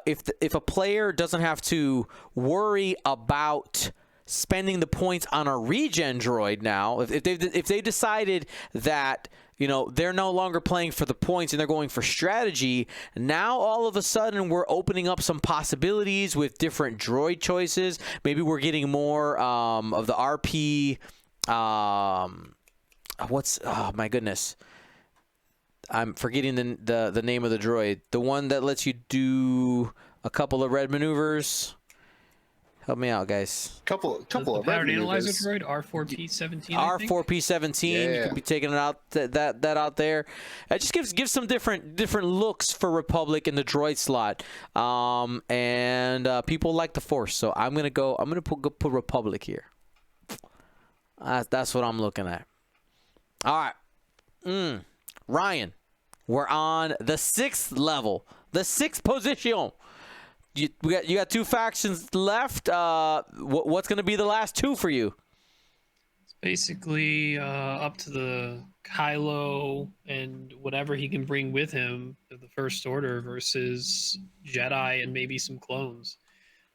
player doesn't have to worry about spending the points on a regen droid now, if they decided that, you know, they're no longer playing for the points and they're going for strategy, now all of a sudden we're opening up some possibilities with different droid choices. Maybe we're getting more of the RP. Oh my goodness, I'm forgetting the name of the droid. The one that lets you do a couple of red maneuvers. Help me out, guys. Couple the of red Pattern Analyzer maneuvers. droid, R4P17. R4P17. You could be taking it out that out there. It just gives some different looks for Republic in the droid slot. And people like the Force, so I'm gonna put Republic here. That's what I'm looking at. All right, Ryan, we're on the 6th level, the 6th position. You got 2 factions left. What's going to be the last 2 for you? It's basically up to the Kylo and whatever he can bring with him to the First Order versus Jedi and maybe some clones.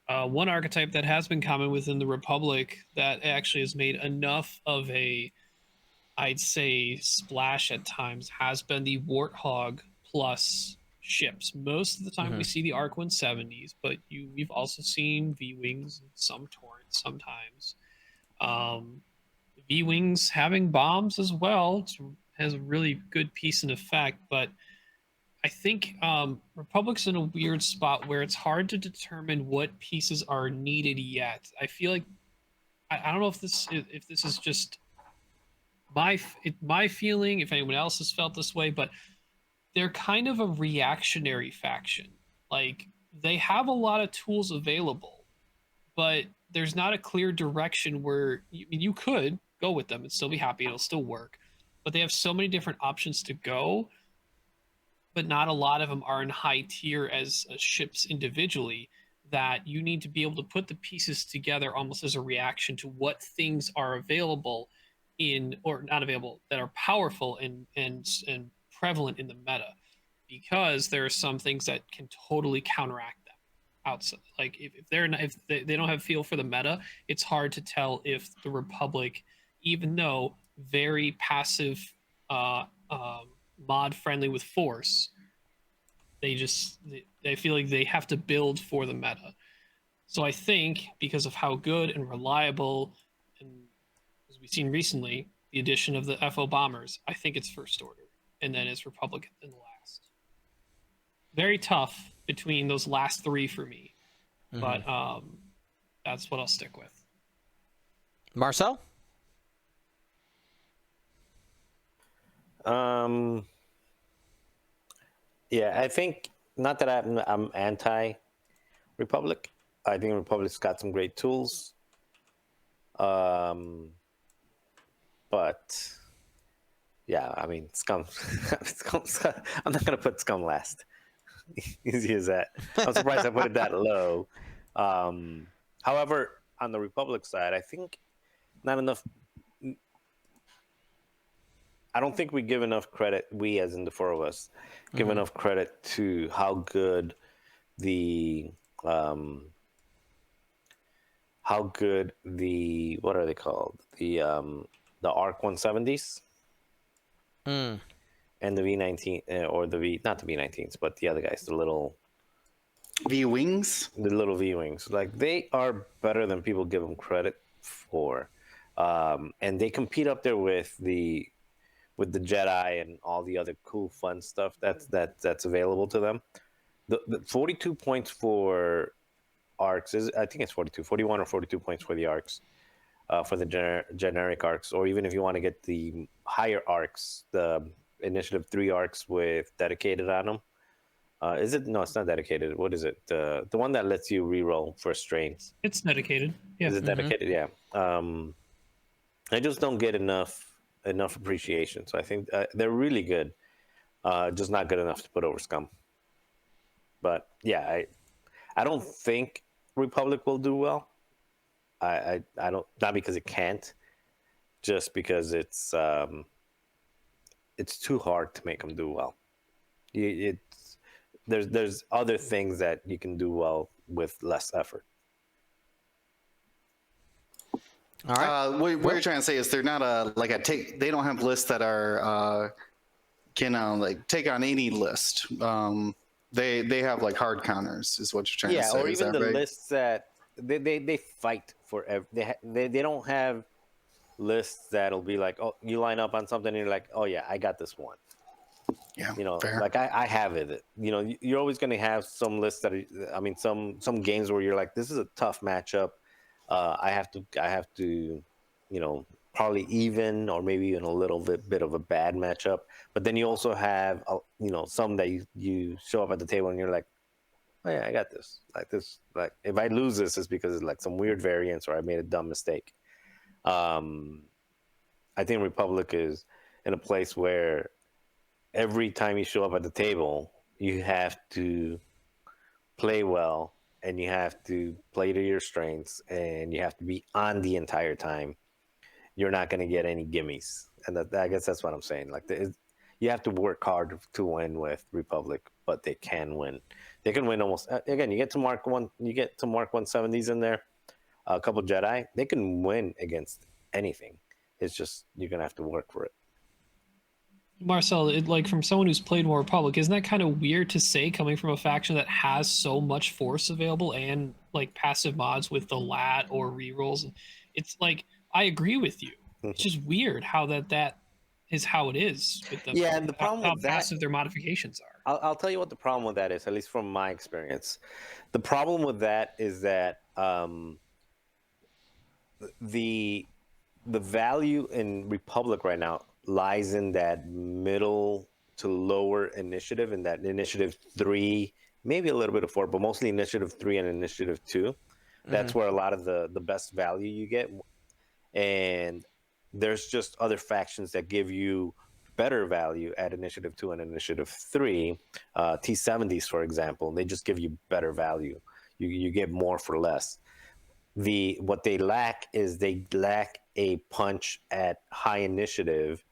One archetype that has been common within the Republic that actually has made enough of a, I'd say, splash at times has been the Warthog plus ships. Most of the time we see the ARC 170s, but we've also seen V-Wings, some Torrents sometimes. V-Wings having bombs as well has a really good piece in effect, but I think Republic's in a weird spot where it's hard to determine what pieces are needed yet. I feel like I don't know if this is just my feeling, if anyone else has felt this way, but they're kind of a reactionary faction. Like, they have a lot of tools available, but there's not a clear direction where you could go with them and still be happy, it'll still work. But they have so many different options to go, but not a lot of them are in high tier as ships individually, that you need to be able to put the pieces together almost as a reaction to what things are available or not available, that are powerful and prevalent in the meta, because there are some things that can totally counteract them outside. Like if they don't have feel for the meta, it's hard to tell if the Republic, even though very passive, mod friendly with Force, they feel like they have to build for the meta. So I think because of how good and reliable, and as we've seen recently, the addition of the FO bombers, I think it's First Order. And then it's Republic in the last. Very tough between those last 3 for me, but that's what I'll stick with. Marcel? Yeah, I think, not that I'm anti-Republic. I think Republic's got some great tools. But yeah, I mean, Scum. I'm not gonna put Scum last. Easy as that. I'm surprised I put it that low. However, on the Republic side, I think not enough. I don't think we give enough credit. We, as in the 4 of us, give enough credit to how good the what are they called? The ARC 170s. And the V19, or not the V19s, but the other guys, the little V-Wings. The little V-Wings. Like, they are better than people give them credit for. and they compete up there with the Jedi and all the other cool fun stuff that's available to them. The 42 points for arcs is, I think it's 41 or 42 points for the arcs, for the generic arcs, or even if you want to get the higher arcs, the initiative 3 arcs with dedicated on them. Is it? No, it's not dedicated. What is it? The one that lets you reroll for strains. It's dedicated. Yeah. Is it dedicated? Yeah. I just don't get enough appreciation. So I think they're really good, just not good enough to put over Scum. But yeah, I don't think Republic will do well. I don't, not because it can't, just because it's too hard to make them do well. There's other things that you can do well with less effort. All right. What you're trying to say is they're not they don't have lists that are can like take on any list. They have like hard counters, is what you're trying to say. Yeah, or even the lists that they fight for. They don't have lists that'll be like, oh, you line up on something and you're like, oh yeah, I got this one. Yeah, fair. Like I have it. You're always going to have some lists that are, some games where you're like, this is a tough matchup. I have to, probably even or maybe even a little bit of a bad matchup. But then you also have, some that you show up at the table and you're like, oh yeah, I got this. Like if I lose this, it's because it's like some weird variance or I made a dumb mistake. I think Republic is in a place where every time you show up at the table, you have to play well and you have to play to your strengths and you have to be on the entire time. You're not going to get any gimmies. And I guess that's what I'm saying. Like you have to work hard to win with Republic, but they can win. They can win almost, again, you get to Mark 170s in there, a couple Jedi, they can win against anything. It's just, you're going to have to work for it. Marcel, like from someone who's played more Republic, isn't that kind of weird to say coming from a faction that has so much force available and like passive mods with the lat or rerolls? It's like, I agree with you. It's just weird how that is how it is with them. Yeah, and the problem how with that, passive their modifications are. I'll tell you what the problem with that is, at least from my experience. The problem with that is that the value in Republic right now lies in that middle to lower initiative, in that initiative 3, maybe a little bit of 4, but mostly initiative 3 and initiative 2. That's where a lot of the best value you get. And there's just other factions that give you better value at initiative 2 and initiative 3. T70s, for example, they just give you better value. You get more for less. What they lack is they lack a punch at high initiative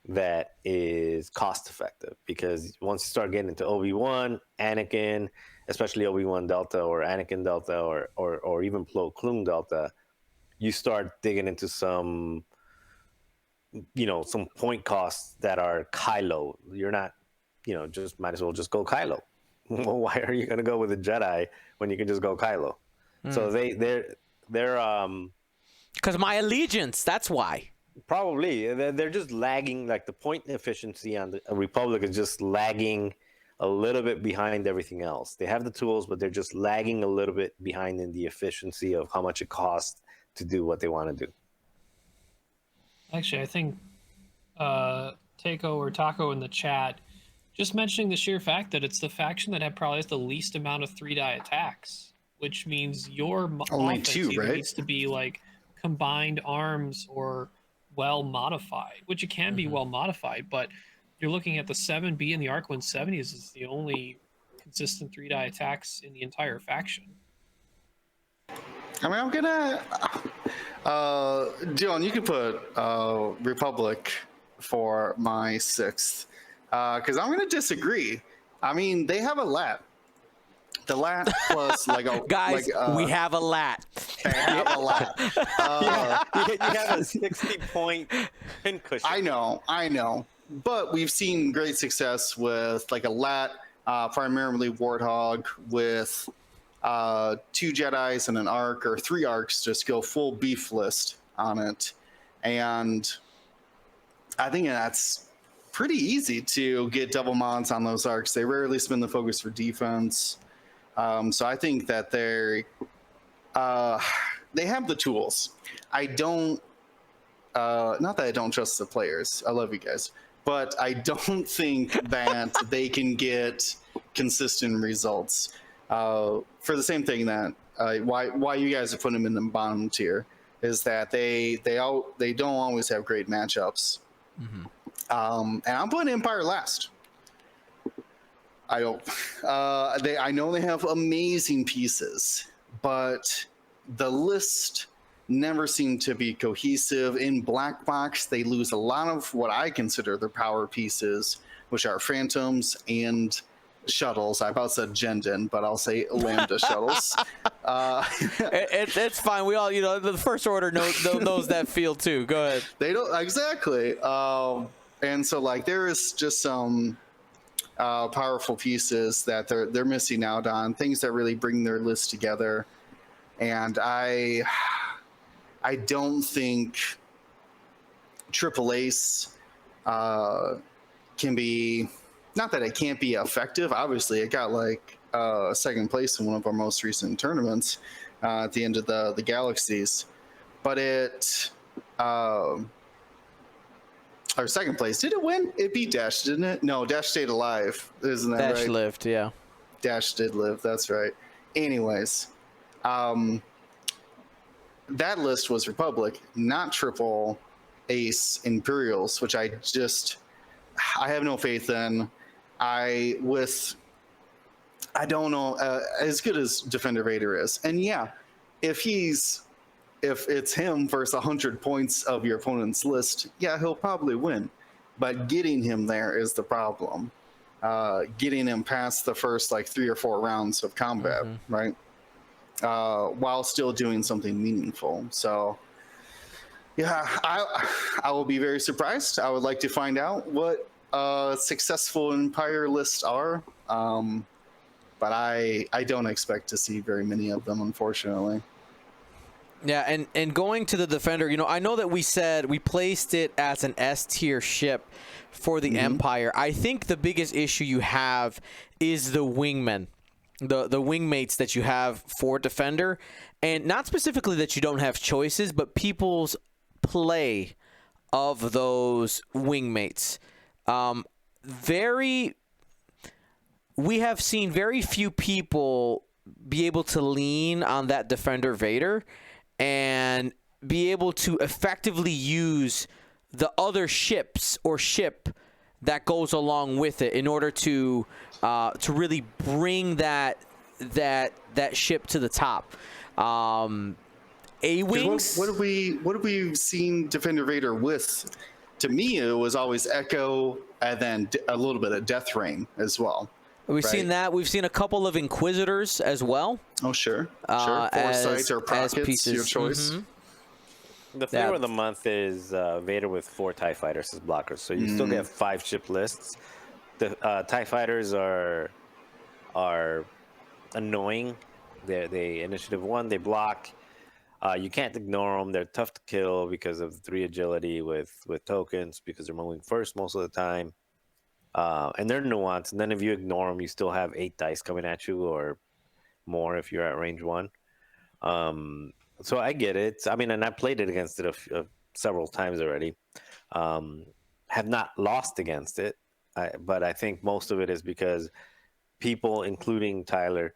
that is cost effective, because once you start getting into Obi-Wan, Anakin, especially Obi-Wan Delta or Anakin Delta or even Plo Koon Delta, you start digging into some point costs that are Kylo. You're not, just might as well just go Kylo. Well, why are you going to go with a Jedi when you can just go Kylo? So they're because my allegiance, that's why. Probably they're just lagging. Like the point efficiency on the Republic is just lagging a little bit behind everything else. They have the tools, but they're just lagging a little bit behind in the efficiency of how much it costs to do what they want to do. Actually, I think Taco or Taco in the chat just mentioning the sheer fact that it's the faction that probably has the least amount of 3-die attacks, which means your only offense 2, right? needs to be like combined arms or well modified, which it can be well modified, but you're looking at the 7B and the Arc 170s is the only consistent 3-die attacks in the entire faction. I mean, I'm gonna Dylan, you can put Republic for my 6th, because I'm gonna disagree. I mean, they have a lat. The lat plus like a guys, we have a lat. They have a lat. You have a 60-point pin cushion. I know, but we've seen great success with like a lat, primarily Warthog, with 2 Jedis and an arc or 3 arcs, just go full beef list on it. And I think that's pretty easy to get double mods on those arcs. They rarely spend the focus for defense. So I think that they have the tools. I don't, not that I don't trust the players. I love you guys. But I don't think that they can get consistent results. For the same thing that why you guys are putting them in the bottom tier is that they don't always have great matchups. And I'm putting Empire last. I don't. I know they have amazing pieces, but the list never seemed to be cohesive. In Black Box, they lose a lot of what I consider their power pieces, which are Phantoms and shuttles. I about said Jendon, but I'll say Lambda shuttles. It's fine. We all, the First Order knows that feel too. Go ahead. They don't exactly. And so like there is just some powerful pieces that they're missing out on, things that really bring their list together. And I don't think Triple Ace can be, not that it can't be effective. Obviously, it got like second place in one of our most recent tournaments at the end of the Galaxies. But it, or second place, did it win? It beat Dash, didn't it? No, Dash stayed alive. Isn't that right? Dash lived, yeah. Dash did live, that's right. Anyways, that list was Republic, not Triple Ace Imperials, which I have no faith in. I don't know, as good as Defender Vader is, and yeah, if it's him versus 100 points of your opponent's list, yeah, he'll probably win. But getting him there is the problem. Getting him past the first like 3 or 4 rounds of combat, right? While still doing something meaningful. So, yeah, I will be very surprised. I would like to find out what successful Empire lists are. But I don't expect to see very many of them, unfortunately. Yeah, and going to the Defender, I know that we said we placed it as an S tier ship for the Empire. I think the biggest issue you have is the wingmen, the wingmates that you have for Defender, and not specifically that you don't have choices, but people's play of those wingmates. We have seen very few people be able to lean on that Defender Vader and be able to effectively use the other ships or ship that goes along with it in order to really bring that ship to the top. A-Wings. What have we seen Defender Vader with? To me, it was always Echo and then a little bit of Death Rain as well. We've seen that. We've seen a couple of Inquisitors as well. Oh, sure. Foresight or Prockets, your choice. The flavor of the month is Vader with 4 TIE Fighters as blockers. So you still get 5 ship lists. The TIE Fighters are annoying. They Initiative 1, they block. You can't ignore them. They're tough to kill because of the 3 agility with tokens, because they're moving first most of the time. And they're nuanced. And then if you ignore them, you still have 8 dice coming at you or more if you're at range 1. So I get it. I mean, and I played it against it several times already. Have not lost against it, but I think most of it is because people, including Tyler,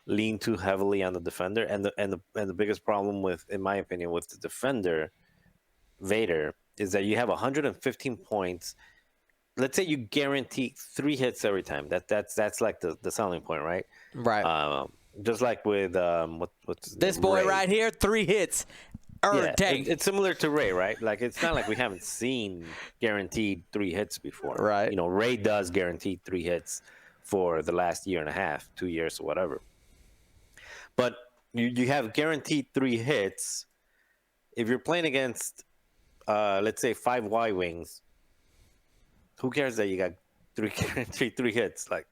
lean too heavily on the Defender. And the biggest problem in my opinion, with the Defender Vader is that you have 115 points. Let's say you guarantee 3 hits every time. That's like the selling point, right? Right. Just like with what's this boy Ray. right here, 3 hits. It's similar to Ray, right? Like it's not like we haven't seen guaranteed 3 hits before. Right. Ray does guaranteed 3 hits for the last year and a half, 2 years or whatever. But you have guaranteed 3 hits. If you're playing against, let's say 5 Y-Wings, who cares that you got 3 hits? Like,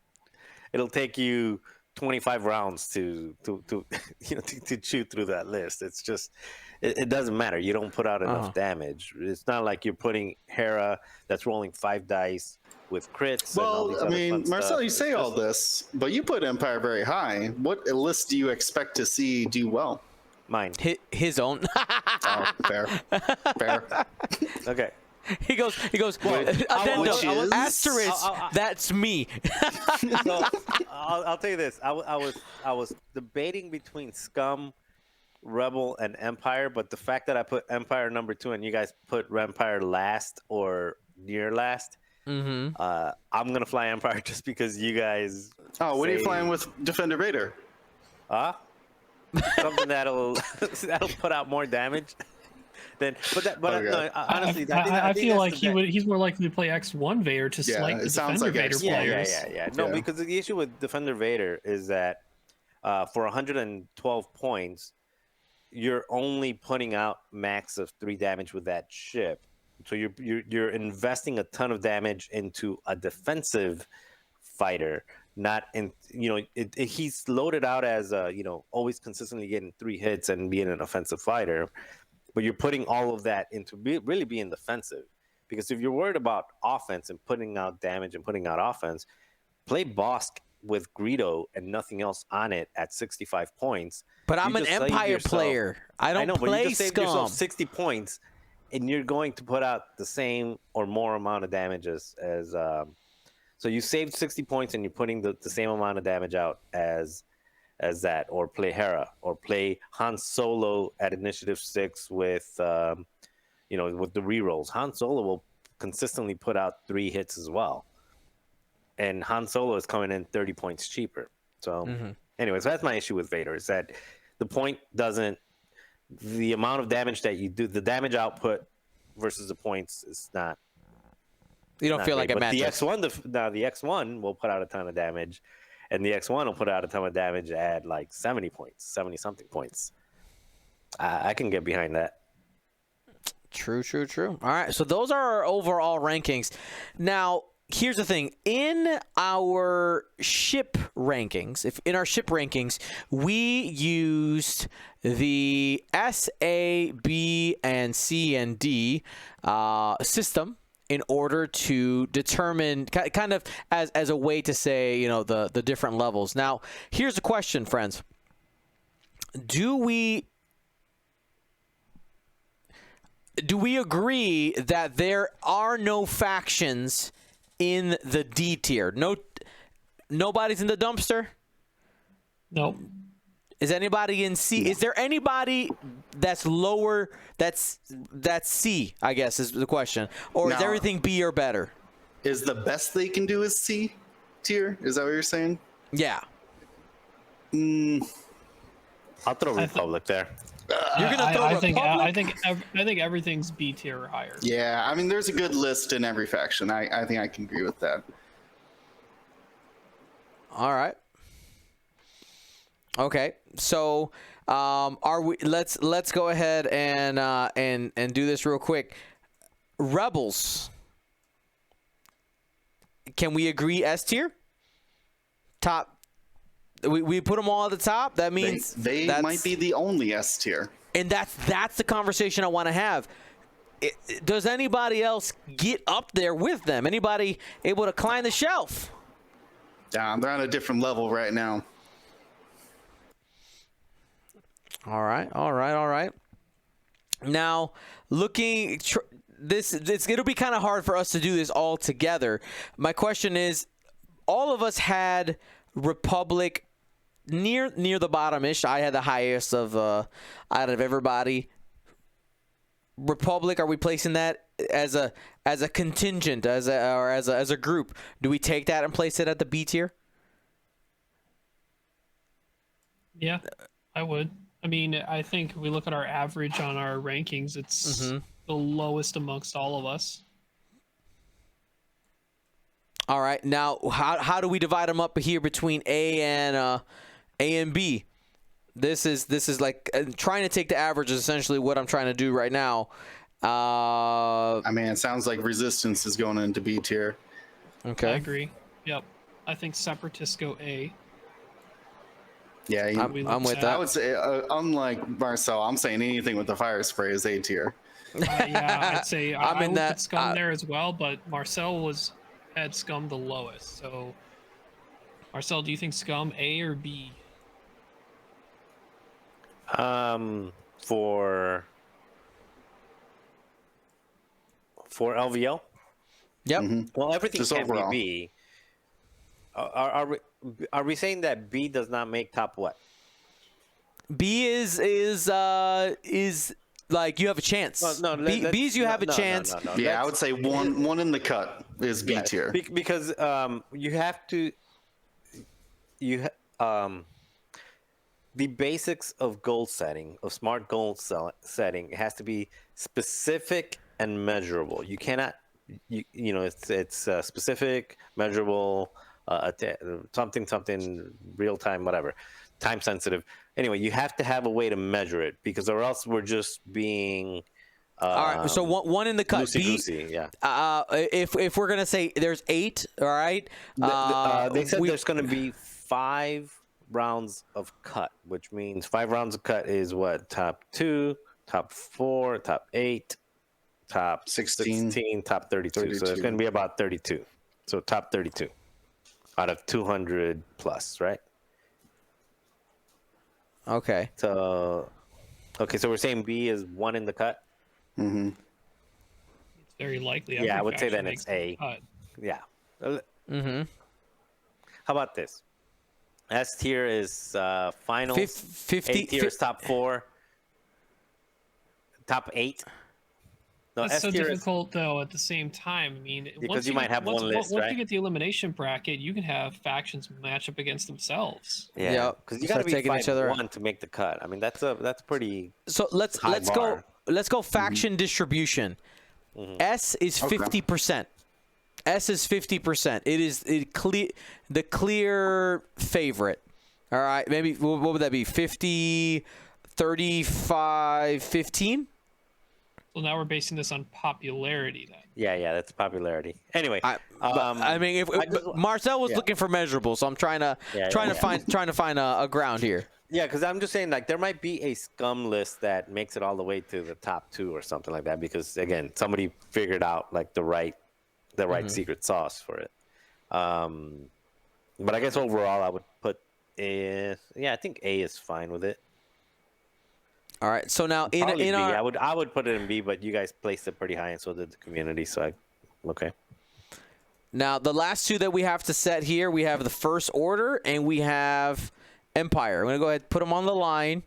it'll take you 25 rounds to to chew through that list. It's just it doesn't matter. You don't put out enough damage. It's not like you're putting Hera that's rolling 5 dice with crits. Well, and all these I other mean, fun Marcel, stuff. you It's say all just- this, but you put Empire very high. What list do you expect to see do well? Mine. His own. Oh, fair. Okay. He goes. Addendum, which is- asterisk. That's me. So I'll tell you this. I was debating between Scum, Rebel, and Empire, but the fact that I put Empire number 2 and you guys put Empire last or near last, I'm gonna fly Empire just because you guys. Oh, what are you say- flying with Defender Vader? Something that'll put out more damage. But Okay. no, honestly, I think feel that's like the he's more likely to play X1 Vader to Yeah, slight the it sounds Defender like Vader X1. players. Yeah. No, Yeah. because the issue with Defender Vader is that for 112 points, you're only putting out max of 3 damage with that ship. So you're investing a ton of damage into a defensive fighter, not in he's loaded out as always consistently getting 3 hits and being an offensive fighter. But you're putting all of that into really being defensive. Because if you're worried about offense and putting out damage and putting out offense, play Bosk with Greedo and nothing else on it at 65 points. But I'm You an just saved Empire yourself- player. I don't know, but play you just saved Scum. yourself 60 points, and you're going to put out the same or more amount of damage as so you saved 60 points and you're putting the same amount of damage out as that, or play Hera, or play Han Solo at initiative 6 with with the rerolls. Han Solo will consistently put out 3 hits as well, and Han Solo is coming in 30 points cheaper. So anyways, that's my issue with Vader, is that the amount of damage that you do, the damage output versus the points is not. You don't not feel great. like it But matches. the X1 will put out a ton of damage, and the X1 will put out a ton of damage at like 70 something points. I can get behind that. True. All right, so those are our overall rankings. Now, here's the thing. In our ship rankings, we used the S, A, B, and C, and D system in order to determine, kind of as a way to say, the different levels. Now, here's the question, friends. Do we agree that there are no factions in the D tier? Nobody's in the dumpster? Nope. Is anybody in C? Is there anybody that's lower? That's C, I guess, is the question. Or is No. everything B or better? Is the best they can do is C tier? Is that what you're saying? Yeah. I'll throw Republic there. You're gonna throw I Republic? think everything's B tier or higher. Yeah, I mean, there's a good list in every faction. I think I can agree with that. All right. Okay. So, are we? Let's go ahead and do this real quick. Rebels. Can we agree S tier? Top. We put them all at the top. That means They that's- might be the only S tier. and that's the conversation I want to have. Does anybody else get up there with them? Anybody able to climb the shelf? They're on a different level right now. All right. Now, looking this it'll be kind of hard for us to do this all together. My question is, all of us had Republic near the bottom-ish. I had the highest of out of everybody. Republic, are we placing that as a contingent, as a group? Do we take that and place it at the B tier? Yeah, I would. I mean, I think if we look at our average on our rankings, it's the lowest amongst all of us. All right. Now, how do we divide them up here between A and B? This is like trying to take the average is essentially what I'm trying to do right now. I mean, it sounds like Resistance is going into B tier. I Okay. agree. Yep. I think Separatists go A. Yeah, I'm with that. I would say, unlike Marcel, I'm saying anything with the fire spray is A tier. Yeah, I'd say I'm I in would that, put Scum there as well, but Marcel had Scum the lowest. So, Marcel, do you think Scum A or B? For LVO. Yep. Well, everything Just can't overall. be B. Are we saying that B does not make top what? B is like you have a chance. No, B's you have a chance. No. Yeah, I would say one in the cut is B tier. Because you have to the basics of goal setting, of smart goal setting, it has to be specific and measurable. You cannot, it's specific, measurable, something real time, whatever, time sensitive. Anyway, you have to have a way to measure it, because or else we're just being. All right, so one in the cut. Loosey-goosey, yeah. If we're gonna say there's 8, all right. They said there's going to be 5 rounds of cut, which means 5 rounds of cut is what? Top 2, top 4, top 8, top 16, top 32. So it's going to be about 32. So top 32 out of 200 plus, right? Okay. So we're saying B is 1 in the cut. Mm-hmm. It's very likely. Yeah, I would say faction then it's makes A. the cut. Yeah. Mm-hmm. How about this? S tier is finals. 50. A tier is top 4. Top 8. No, That's S so tier is difficult, though. At the same time, I mean, because you might have one list, once right? you get the elimination bracket, you can have factions match up against themselves. Yeah, Yep. because you got Start to be taking each other 5-1 to make the cut. I mean, that's pretty. So let's bar. go faction distribution. S is 50%. S is 50%. It is the clear favorite. All right, maybe what would that be? 50, 35, 15? So now we're basing this on popularity, then. Yeah, that's popularity. Anyway, I mean, Marcel was looking for measurable, so I'm trying to find a ground here. Yeah, because I'm just saying, like, there might be a scum list that makes it all the way to the top 2 or something like that, because again, somebody figured out like the right secret sauce for it. But I guess overall, I would put A. Yeah, I think A is fine with it. All right, so now in B. our I would put it in B, but you guys placed it pretty high, and so did the community. So okay. Now the last 2 that we have to set here, we have the First Order and we have Empire. I'm gonna go ahead and put them on the line.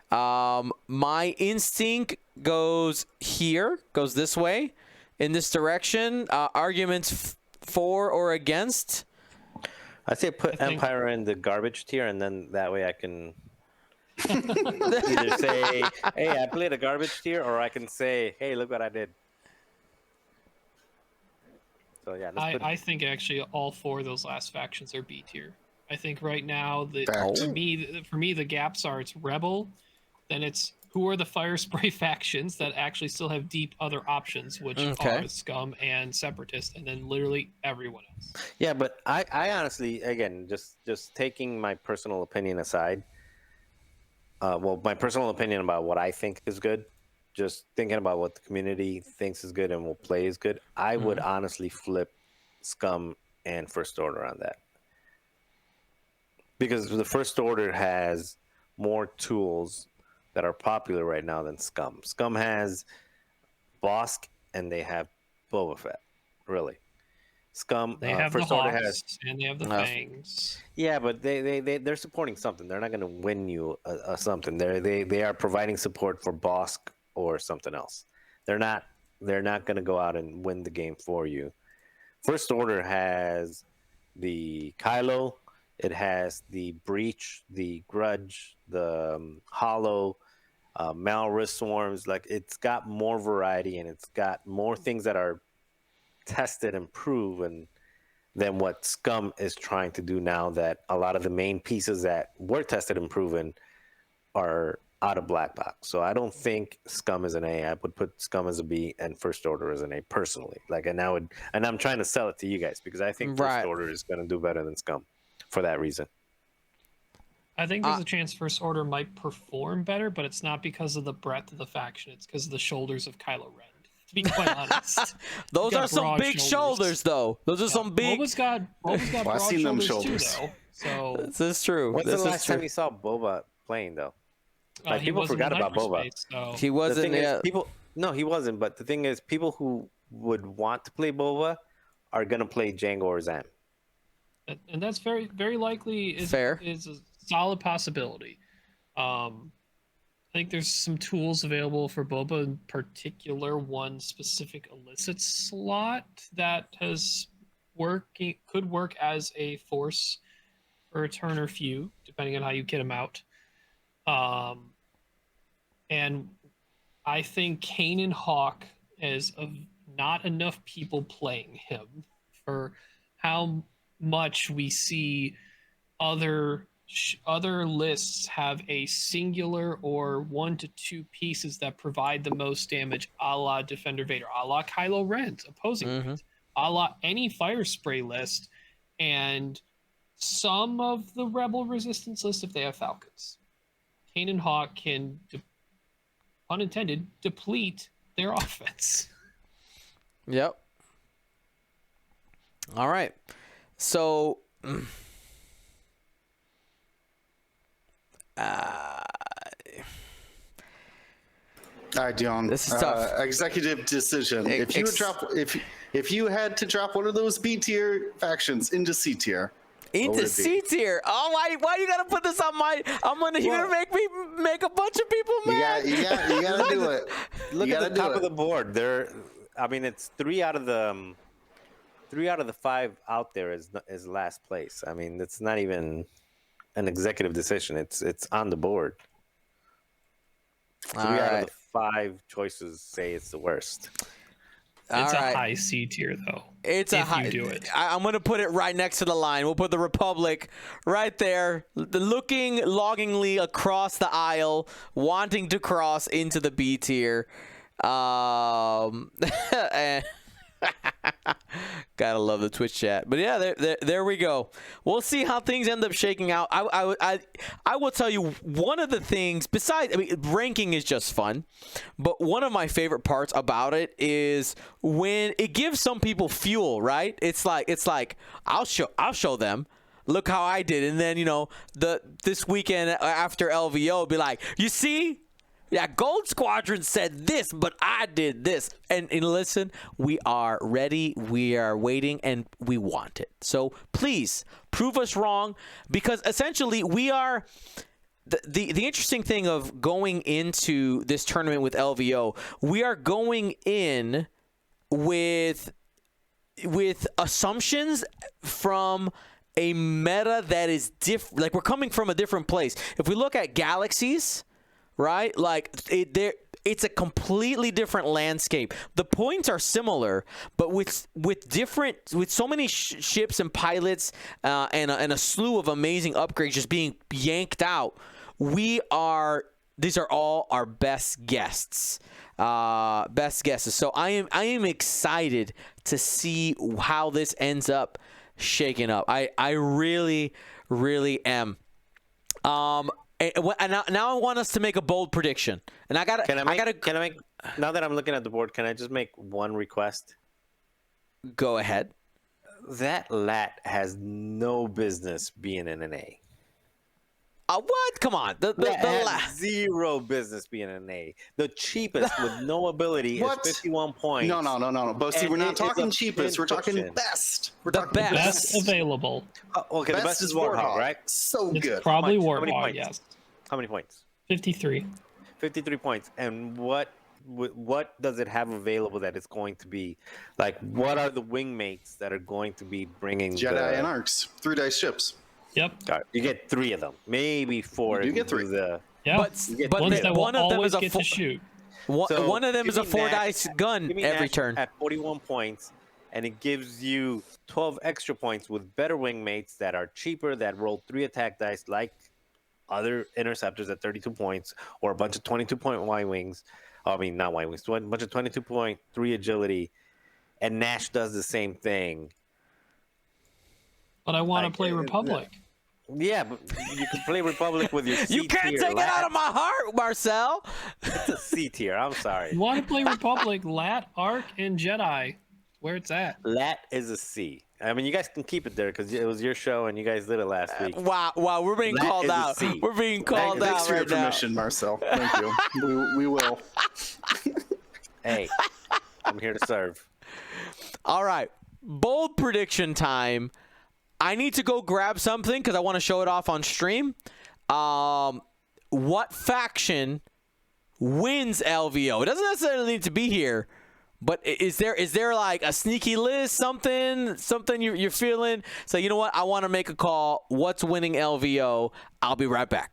My instinct goes here, goes this way, in this direction. Arguments for or against. I say put Empire in the garbage tier, and then that way I can either say, "Hey, I played a garbage tier," or I can say, "Hey, look what I did." So yeah, I think actually all 4 of those last factions are B tier. I think right now for me the gaps are it's Rebel, then it's who are the fire spray factions that actually still have deep other options, which are Scum and Separatist, and then literally everyone else. Yeah, but I honestly, again, just taking my personal opinion aside, my personal opinion about what I think is good, just thinking about what the community thinks is good and will play is good, I would honestly flip Scum and First Order on that. Because the First Order has more tools that are popular right now than Scum. Scum has Bosk and they have Boba Fett, really. Scum, they have First the Order Hawks has, and they have the Fangs. Yeah, but they're supporting something. They're not going to win you something. They are providing support for Bosk or something else. They're not going to go out and win the game for you. First Order has the Kylo, it has the Breach, the Grudge, the Hollow, Malris Swarms. Like, it's got more variety and it's got more things that are tested and proven than what Scum is trying to do now, that a lot of the main pieces that were tested and proven are out of black box. So I don't think Scum is an A. I would put Scum as a B and First Order as an A personally. And I'm trying to sell it to you guys because I think First Order is going to do better than Scum for that reason. I think there's a chance First Order might perform better, but it's not because of the breadth of the faction. It's because of the shoulders of Kylo Ren. To be quite honest, those are some big shoulders, though. Those are some big. Boba's got broad shoulders too, though. So this is true. When's the last time you saw Boba playing, though? Like, people forgot about Boba. So. He wasn't. No, he wasn't. But the thing is, people who would want to play Boba are gonna play Jango or Zam. And that's very, very likely is a solid possibility. I think there's some tools available for Boba, in particular one specific illicit slot that could work as a force or a turn or few, depending on how you get him out. And I think Kanan Hawk is not enough people playing him for how much we see other lists have a singular or 1 to 2 pieces that provide the most damage, a la Defender Vader, a la Kylo Ren's opposing Rens, a la any fire spray list, and some of the Rebel Resistance list if they have Falcons. Kanan Hawk can, pun intended, deplete their offense. Yep. All right. So, all right, Dion. This is tough. Executive decision. If you had to drop one of those B tier factions into C tier. Into C tier. Oh, why you gotta put this on my? You're gonna make me make a bunch of people mad. You gotta do it. Look at the top of the board. It's 3 out of the 5 out there is last place. I mean, it's not even an executive decision. It's on the board. 3 out of the 5 choices say it's the worst. It's a high C tier, though. It's a high. Do it. I'm gonna put it right next to the line. We'll put the Republic right there, looking longingly across the aisle, wanting to cross into the B tier. Gotta love the Twitch chat, but yeah, there we go. We'll see how things end up shaking out. I will tell you one of the things. Besides, ranking is just fun, but one of my favorite parts about it is when it gives some people fuel. Right? It's like I'll show them. Look how I did, and then this weekend after LVO, be like, you see. Yeah, Gold Squadron said this, but I did this. And listen, we are ready, we are waiting, and we want it. So please prove us wrong, because essentially we are the interesting thing of going into this tournament with LVO, we are going in with assumptions from a meta that is different. Like, we're coming from a different place. If we look at galaxies, right? Like, it's a completely different landscape. The points are similar, but with so many ships and pilots and a slew of amazing upgrades just being yanked out, these are all our best guesses. So I am excited to see how this ends up shaking up. I really, really am. And now I want us to make a bold prediction, and I gotta. Now that I'm looking at the board, can I just make one request? Go ahead. That lat has no business being in an A. What? Come on. The zero business being an A. The cheapest with no ability is 51 points. No. But see, we're not talking cheapest. We're talking best. We're talking best available. Okay, the best is Warthog, right? So it's good. Probably Warthog, yes. How many points? 53. 53 points. And what does it have available that it's going to be? Like, what are the wingmates that are going to be bringing Jedi and Arcs, 3 dice ships. Yep. You get 3 of them, maybe 4. You get 3. But one of them is a shoot. One of them is a 4 dice gun every turn. At 41 points, and it gives you 12 extra points with better wingmates that are cheaper, that roll 3 attack dice like other interceptors at 32 points, or a bunch of 22-point Y-wings. I mean, not Y-wings, a bunch of 22.3 agility, and Nash does the same thing. But I want to play Republic. Yeah, but you can play Republic with your C You can't tier take it lat. out of my heart, Marcel. It's a C tier. I'm sorry. You want to play Republic, Lat, Arc, and Jedi. Where it's at. Lat is a C. I mean, you guys can keep it there because it was your show and you guys did it last week. Wow, we're being That called is a out. C. We're being called Thanks out for your right now. permission, Marcel. Thank you. We will. Hey, I'm here to serve. All right, bold prediction time. I need to go grab something because I want to show it off on stream. What faction wins LVO? It doesn't necessarily need to be here, but is there like a sneaky list, something you're feeling? So you know what? I want to make a call. What's winning LVO? I'll be right back.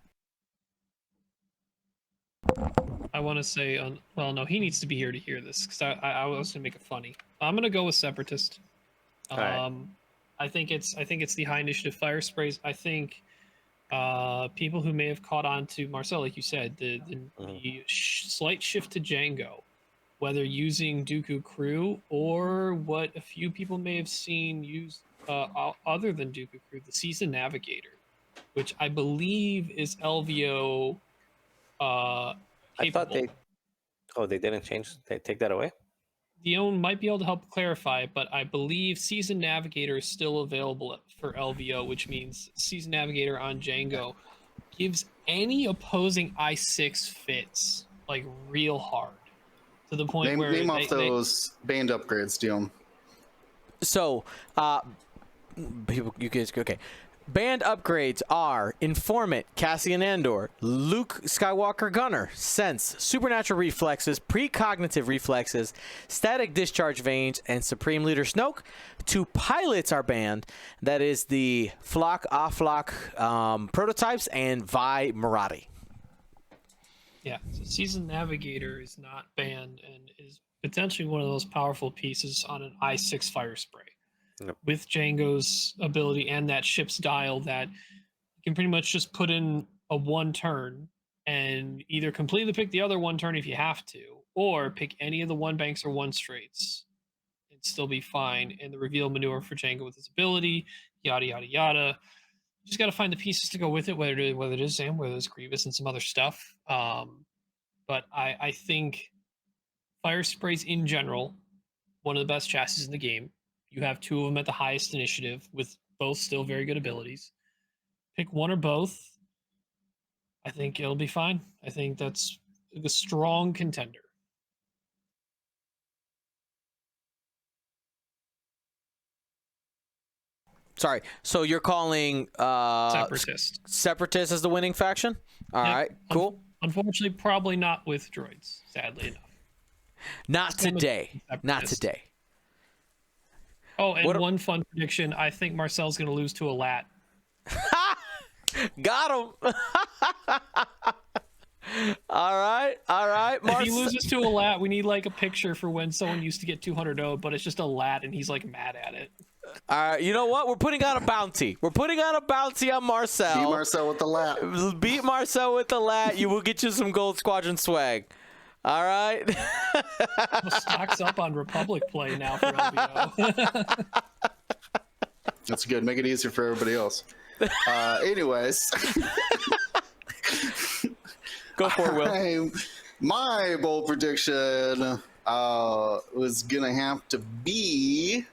I want to say, well, no, he needs to be here to hear this because I was gonna make it funny. I'm gonna go with Separatist. right. I think it's the high initiative fire sprays. I think people who may have caught on to Marcel, like you said, the slight shift to Django, whether using Dooku Crew or what a few people may have seen used other than Dooku Crew, the Season Navigator, which I believe is LVO. I thought they didn't change. They take that away. Dion might be able to help clarify, but I believe Season Navigator is still available for LVO, which means Season Navigator on Django gives any opposing I6 fits like real hard to the point where Name off those band upgrades, Dion. So, you guys, okay. Band upgrades are Informant, Cassian Andor, Luke Skywalker Gunner, Sense, Supernatural Reflexes, Precognitive Reflexes, Static Discharge Veins, and Supreme Leader Snoke. 2 pilots are banned. That is the Flock, Offlock prototypes and Vi Marathi. Yeah, so Season Navigator is not banned and is potentially one of those powerful pieces on an I6 fire spray. Yep. With Django's ability and that ship's dial that you can pretty much just put in a 1 turn and either completely pick the other 1 turn if you have to, or pick any of the 1 banks or 1 straights and still be fine. And the reveal maneuver for Django with his ability, yada yada yada. You just got to find the pieces to go with it, whether it is Sam, whether it's Grievous and some other stuff. But I think fire sprays in general, one of the best chassis in the game. You have 2 of them at the highest initiative with both still very good abilities. Pick one or both. I think it'll be fine. I think that's a strong contender. Sorry, so you're calling Separatist as the winning faction? All right, cool. Unfortunately, probably not with droids, sadly enough. Not today. Not today. Oh, and one fun prediction. I think Marcel's going to lose to a Lat. Got him. All right. If he loses to a Lat, we need like a picture for when someone used to get 200-0, but it's just a Lat and he's like mad at it. All right, you know what? We're putting out a bounty. We're putting out a bounty on Marcel. Beat Marcel with the lat. Beat Marcel with the lat. You will get you some Gold Squadron swag. All right. Well, stock's up on Republic play now for LVO. That's good. Make it easier for everybody else. Anyways. Go for it, Will. My bold prediction was going to have to be...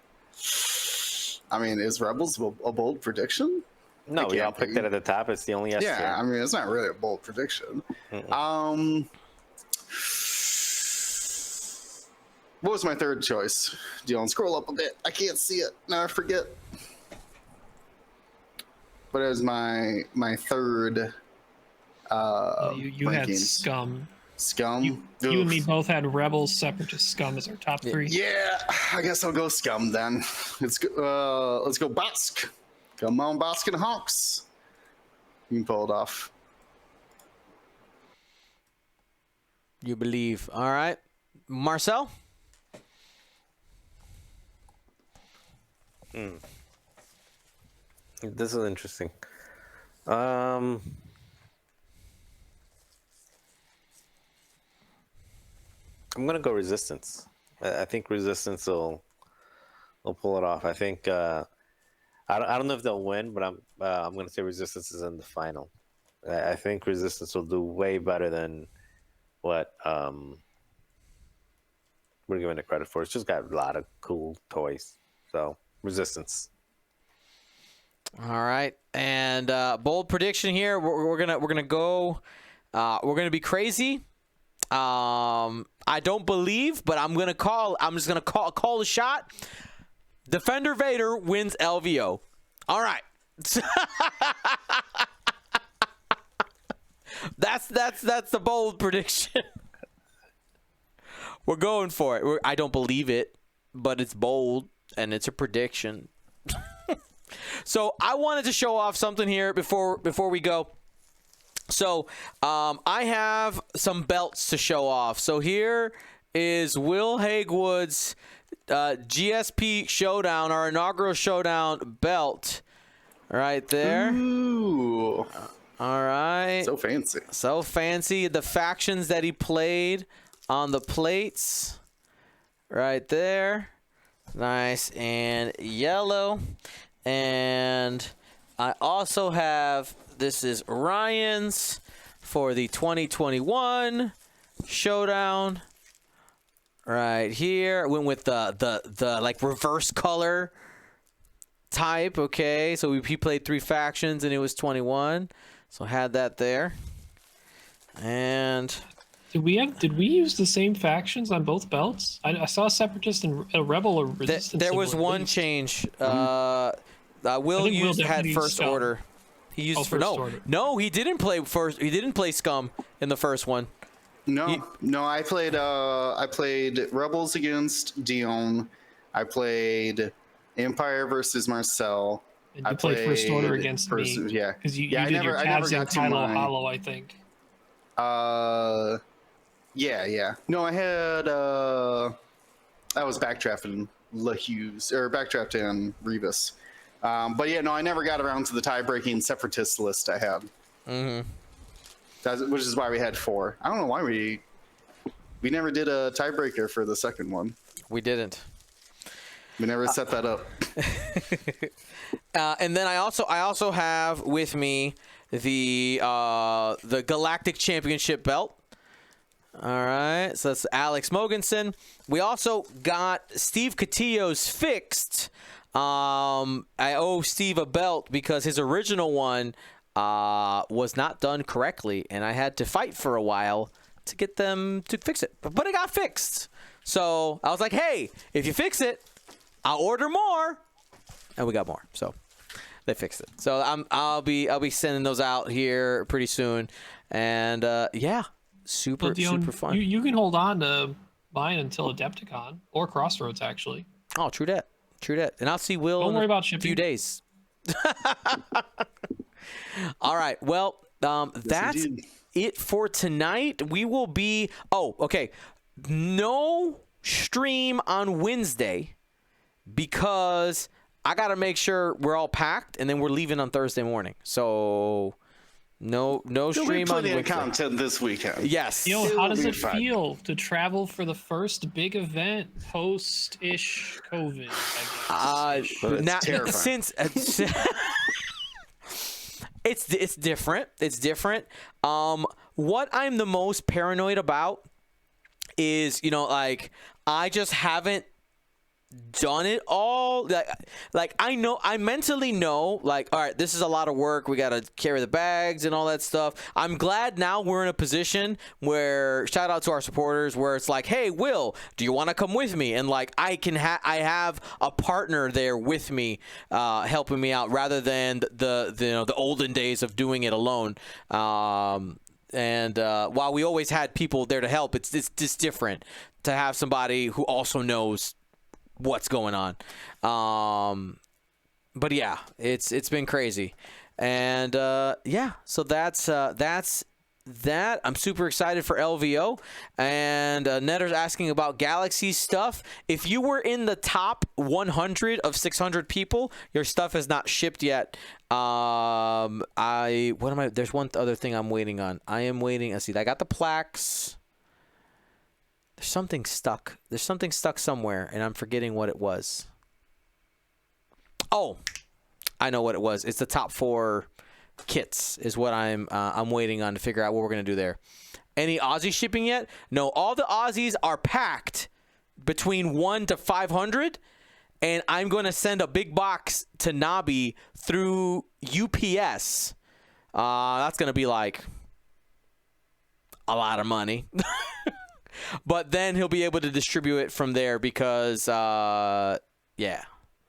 I mean, is Rebels a bold prediction? No, we all picked it at the top. It's the only S tier. Yeah, I mean, it's not really a bold prediction. What was my third choice? Dylan, scroll up a bit. I can't see it. Now I forget. What is my third you had rankings? Scum. Scum? You and me both had Rebels, Separatist, Scum as our top 3. Yeah, I guess I'll go Scum then. Let's go Bosk. Come on, Bosk and Hawks. You can pull it off. You believe. All right. Marcel? This is interesting. I'm gonna go Resistance. I think Resistance will pull it off. I think I don't know if they'll win, but I'm gonna say Resistance is in the final. I think Resistance will do way better than what we're giving it credit for. It's just got a lot of cool toys. So Resistance. All right, and bold prediction here. We're gonna go. We're gonna be crazy. I don't believe, but I'm just gonna call a shot. Defender Vader wins LVO. All right. That's the bold prediction. We're going for it. I don't believe it, but it's bold and it's a prediction. So I wanted to show off something here before we go. So I have some belts to show off. So here is Will Hagewood's GSP Showdown, our inaugural Showdown belt, right there. Ooh. All right. So fancy. So fancy. The factions that he played on the plates, right there. Nice and yellow. And I also have, this is Ryan's for the 2021 Showdown. Right here. I went with the like reverse color type. Okay, so he played 3 factions and it was 21. So I had that there. And did we use the same factions on both belts? I saw a Separatist and a Rebel or Resistance. There was symbol at one least. change. Will had first order. He used no, he didn't play first. He didn't play Scum in the first one. No, I played Rebels against Dion. I played Empire versus Marcel. And you played First Order against me. Yeah. Because you did your tabs in Kylo Hollow, I think. Yeah. No, I had I was backdrafted in LaHughes, or backdrafted in Rebus. But yeah, no, I never got around to the tie-breaking Separatist list I had. Which is why we had 4. I don't know why we never did a tiebreaker for the second one. We didn't. We never set that up. And then I also have with me the Galactic Championship belt. All right, so that's Alex Mogensen. We also got Steve Catillo's fixed. I owe Steve a belt because his original one was not done correctly, and I had to fight for a while to get them to fix it. But it got fixed. So I was like, hey, if you fix it, I'll order more. And we got more. So they fixed it. So I'll be sending those out here pretty soon. And yeah, super fun. You can hold on to mine until Adepticon or Crossroads, actually. Oh, true that. And I'll see Will Don't worry about a shipping. few days. All right. Well, that's it for tonight. We will be... Oh, okay. No stream on Wednesday because I got to make sure we're all packed, and then we're leaving on Thursday morning. So... No stream on Wednesday. Content this weekend. Yes. How does it feel to travel for the first big event post-ish COVID? I guess. Now, terrifying. since it's different. It's different. What I'm the most paranoid about is, like, I just haven't done it all. Like I mentally know, like, all right, this is a lot of work. We got to carry the bags and all that stuff. I'm glad now we're in a position where, shout out to our supporters, where it's like, hey, Will, do you want to come with me? And like, I have a partner there with me, helping me out, rather than the olden days of doing it alone. And while we always had people there to help, it's just different to have somebody who also knows what's going on. But yeah, it's been crazy. And yeah, so that's that. I'm super excited for LVO. And Netter's asking about Galaxy stuff. If you were in the top 100 of 600 people, your stuff has not shipped yet. There's one other thing I'm waiting on. I am waiting. Let's see. I got the plaques. There's something stuck. There's something stuck somewhere, and I'm forgetting what it was. Oh, I know what it was. It's the top 4 kits is what I'm waiting on to figure out what we're gonna do there. Any Aussie shipping yet? No, all the Aussies are packed between 1 to 500, and I'm gonna send a big box to Nabi through UPS. That's gonna be like a lot of money. But then he'll be able to distribute it from there because, yeah.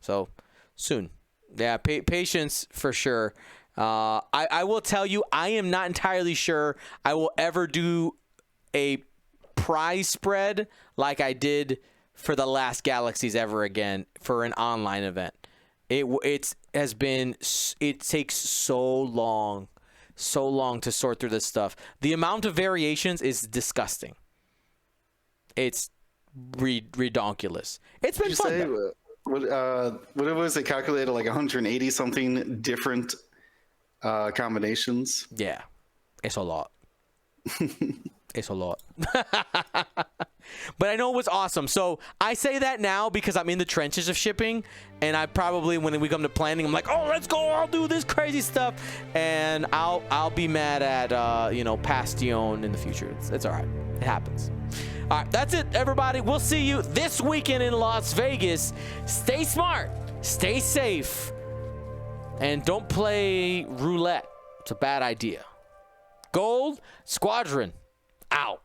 So soon. Yeah, patience for sure. I will tell you, I am not entirely sure I will ever do a prize spread like I did for the last Galaxies ever again for an online event. It takes so long to sort through this stuff. The amount of variations is disgusting. It's redonkulous. It's been fun. Though. What was it calculated, like 180 something different combinations? Yeah, it's a lot. It's a lot. But I know it was awesome. So I say that now because I'm in the trenches of shipping, and I probably, when we come to planning, I'm like, oh, let's go, I'll do this crazy stuff, and I'll be mad at Pastion in the future. It's all right. It happens. All right, that's it, everybody. We'll see you this weekend in Las Vegas. Stay smart, stay safe, and don't play roulette. It's a bad idea. Gold Squadron out.